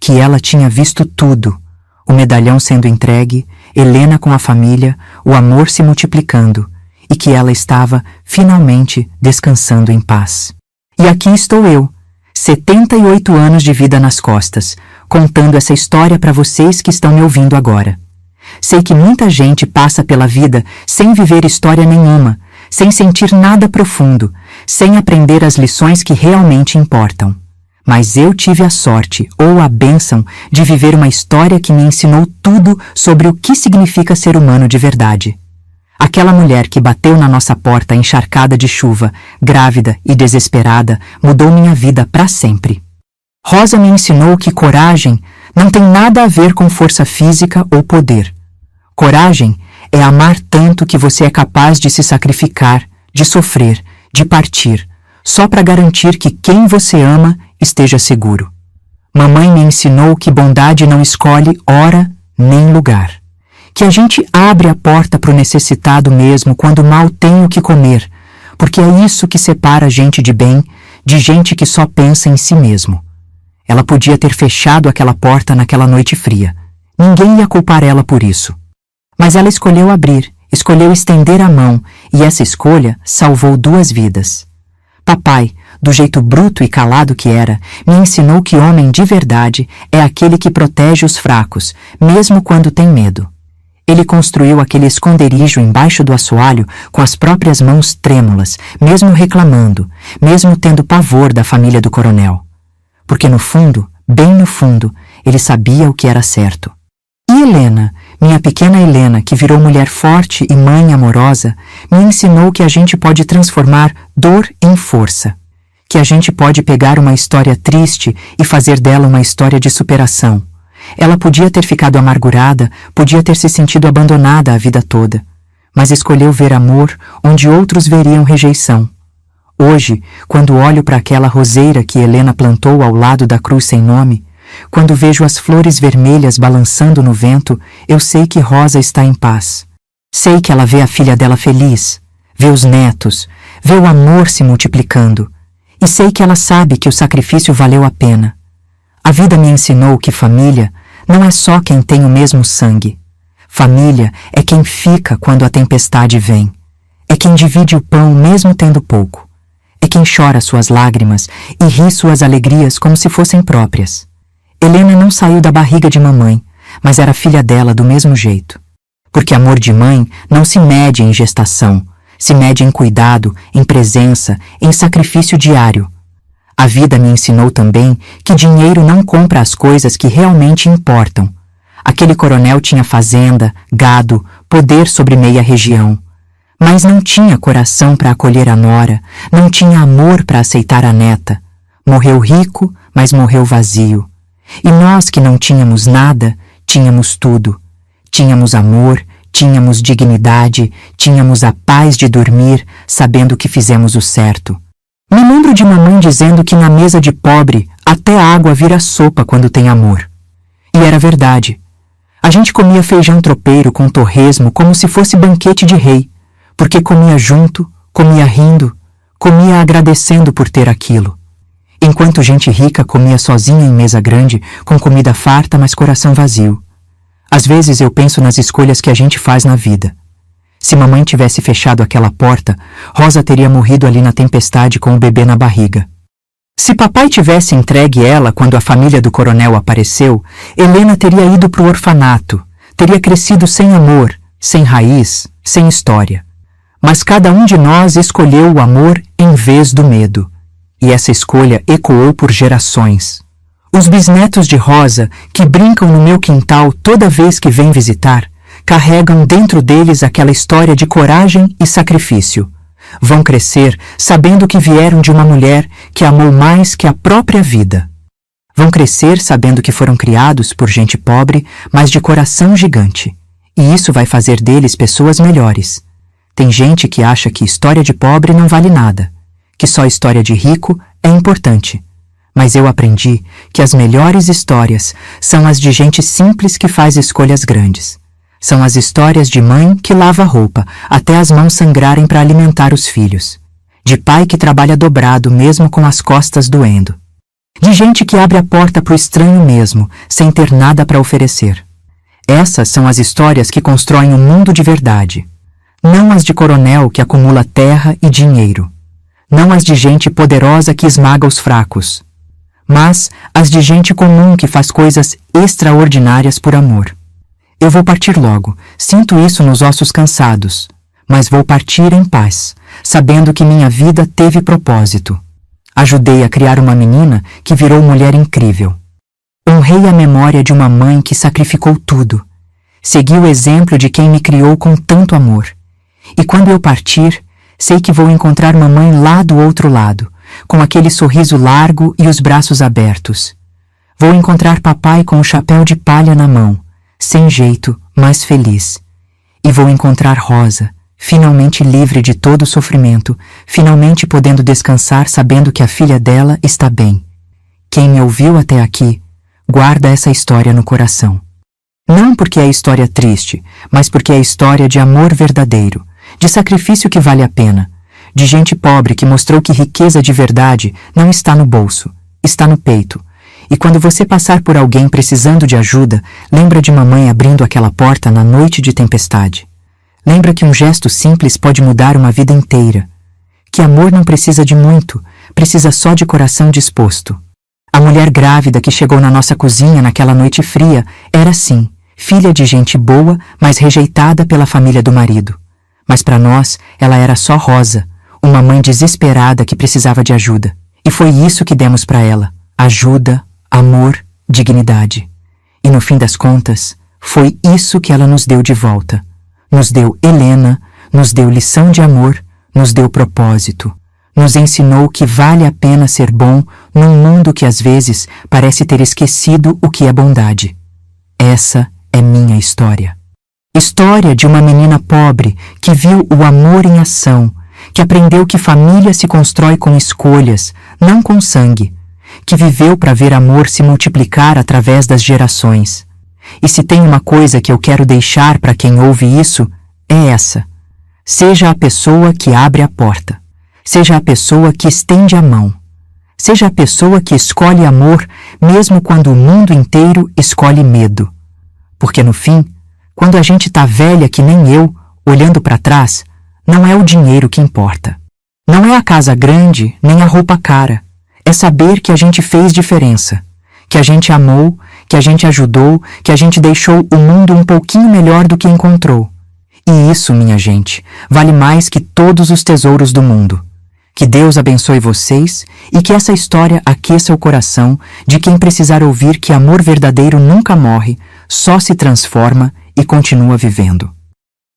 que ela tinha visto tudo, o medalhão sendo entregue, Helena com a família, o amor se multiplicando, e que ela estava, finalmente, descansando em paz. E aqui estou eu, 78 anos de vida nas costas, contando essa história para vocês que estão me ouvindo agora. Sei que muita gente passa pela vida sem viver história nenhuma, sem sentir nada profundo, sem aprender as lições que realmente importam. Mas eu tive a sorte, ou a bênção, de viver uma história que me ensinou tudo sobre o que significa ser humano de verdade. Aquela mulher que bateu na nossa porta encharcada de chuva, grávida e desesperada, mudou minha vida para sempre. Rosa me ensinou que coragem não tem nada a ver com força física ou poder. Coragem é amar tanto que você é capaz de se sacrificar, de sofrer, de partir, só para garantir que quem você ama esteja seguro. Mamãe me ensinou que bondade não escolhe hora nem lugar. Que a gente abre a porta para o necessitado mesmo quando mal tem o que comer, porque é isso que separa gente de bem de gente que só pensa em si mesmo. Ela podia ter fechado aquela porta naquela noite fria. Ninguém ia culpar ela por isso. Mas ela escolheu abrir, escolheu estender a mão, e essa escolha salvou 2 vidas. Papai, do jeito bruto e calado que era, me ensinou que homem de verdade é aquele que protege os fracos, mesmo quando tem medo. Ele construiu aquele esconderijo embaixo do assoalho com as próprias mãos trêmulas, mesmo reclamando, mesmo tendo pavor da família do coronel. Porque no fundo, bem no fundo, ele sabia o que era certo. E Helena, minha pequena Helena, que virou mulher forte e mãe amorosa, me ensinou que a gente pode transformar dor em força. Que a gente pode pegar uma história triste e fazer dela uma história de superação. Ela podia ter ficado amargurada, podia ter se sentido abandonada a vida toda, mas escolheu ver amor onde outros veriam rejeição. Hoje, quando olho para aquela roseira que Helena plantou ao lado da cruz sem nome, quando vejo as flores vermelhas balançando no vento, eu sei que Rosa está em paz. Sei que ela vê a filha dela feliz, vê os netos, vê o amor se multiplicando, e sei que ela sabe que o sacrifício valeu a pena. A vida me ensinou que família não é só quem tem o mesmo sangue. Família é quem fica quando a tempestade vem. É quem divide o pão mesmo tendo pouco. É quem chora suas lágrimas e ri suas alegrias como se fossem próprias. Helena não saiu da barriga de mamãe, mas era filha dela do mesmo jeito. Porque amor de mãe não se mede em gestação, se mede em cuidado, em presença, em sacrifício diário. A vida me ensinou também que dinheiro não compra as coisas que realmente importam. Aquele coronel tinha fazenda, gado, poder sobre meia região. Mas não tinha coração para acolher a nora, não tinha amor para aceitar a neta. Morreu rico, mas morreu vazio. E nós que não tínhamos nada, tínhamos tudo. Tínhamos amor, tínhamos dignidade, tínhamos a paz de dormir, sabendo que fizemos o certo. Me lembro de mamãe dizendo que na mesa de pobre até a água vira sopa quando tem amor. E era verdade. A gente comia feijão tropeiro com torresmo como se fosse banquete de rei, porque comia junto, comia rindo, comia agradecendo por ter aquilo. Enquanto gente rica comia sozinha em mesa grande, com comida farta, mas coração vazio. Às vezes eu penso nas escolhas que a gente faz na vida. Se mamãe tivesse fechado aquela porta, Rosa teria morrido ali na tempestade com o bebê na barriga. Se papai tivesse entregue ela quando a família do coronel apareceu, Helena teria ido para o orfanato, teria crescido sem amor, sem raiz, sem história. Mas cada um de nós escolheu o amor em vez do medo. E essa escolha ecoou por gerações. Os bisnetos de Rosa, que brincam no meu quintal toda vez que vêm visitar, carregam dentro deles aquela história de coragem e sacrifício. Vão crescer sabendo que vieram de uma mulher que amou mais que a própria vida. Vão crescer sabendo que foram criados por gente pobre, mas de coração gigante. E isso vai fazer deles pessoas melhores. Tem gente que acha que história de pobre não vale nada, que só história de rico é importante. Mas eu aprendi que as melhores histórias são as de gente simples que faz escolhas grandes. São as histórias de mãe que lava a roupa até as mãos sangrarem para alimentar os filhos. De pai que trabalha dobrado mesmo com as costas doendo. De gente que abre a porta para o estranho mesmo, sem ter nada para oferecer. Essas são as histórias que constroem um mundo de verdade. Não as de coronel que acumula terra e dinheiro. Não as de gente poderosa que esmaga os fracos. Mas as de gente comum que faz coisas extraordinárias por amor. Eu vou partir logo, sinto isso nos ossos cansados, mas vou partir em paz, sabendo que minha vida teve propósito. Ajudei a criar uma menina que virou mulher incrível. Honrei a memória de uma mãe que sacrificou tudo. Segui o exemplo de quem me criou com tanto amor. E quando eu partir, sei que vou encontrar mamãe lá do outro lado, com aquele sorriso largo e os braços abertos. Vou encontrar papai com o chapéu de palha na mão, sem jeito, mas feliz. E vou encontrar Rosa, finalmente livre de todo o sofrimento, finalmente podendo descansar sabendo que a filha dela está bem. Quem me ouviu até aqui, guarda essa história no coração. Não porque é história triste, mas porque é história de amor verdadeiro, de sacrifício que vale a pena, de gente pobre que mostrou que riqueza de verdade não está no bolso, está no peito. E quando você passar por alguém precisando de ajuda, lembra de mamãe abrindo aquela porta na noite de tempestade. Lembra que um gesto simples pode mudar uma vida inteira. Que amor não precisa de muito, precisa só de coração disposto. A mulher grávida que chegou na nossa cozinha naquela noite fria era sim, filha de gente boa, mas rejeitada pela família do marido. Mas para nós, ela era só Rosa, uma mãe desesperada que precisava de ajuda. E foi isso que demos para ela: ajuda, amor, dignidade. E no fim das contas, foi isso que ela nos deu de volta. Nos deu Helena, nos deu lição de amor, nos deu propósito. Nos ensinou que vale a pena ser bom num mundo que às vezes parece ter esquecido o que é bondade. Essa é minha história. História de uma menina pobre que viu o amor em ação, que aprendeu que família se constrói com escolhas, não com sangue, que viveu para ver amor se multiplicar através das gerações. E se tem uma coisa que eu quero deixar para quem ouve isso, é essa: seja a pessoa que abre a porta, seja a pessoa que estende a mão, seja a pessoa que escolhe amor mesmo quando o mundo inteiro escolhe medo. Porque no fim, quando a gente tá velha que nem eu, olhando para trás, não é o dinheiro que importa. Não é a casa grande, nem a roupa cara. É saber que a gente fez diferença, que a gente amou, que a gente ajudou, que a gente deixou o mundo um pouquinho melhor do que encontrou. E isso, minha gente, vale mais que todos os tesouros do mundo. Que Deus abençoe vocês e que essa história aqueça o coração de quem precisar ouvir que amor verdadeiro nunca morre, só se transforma e continua vivendo.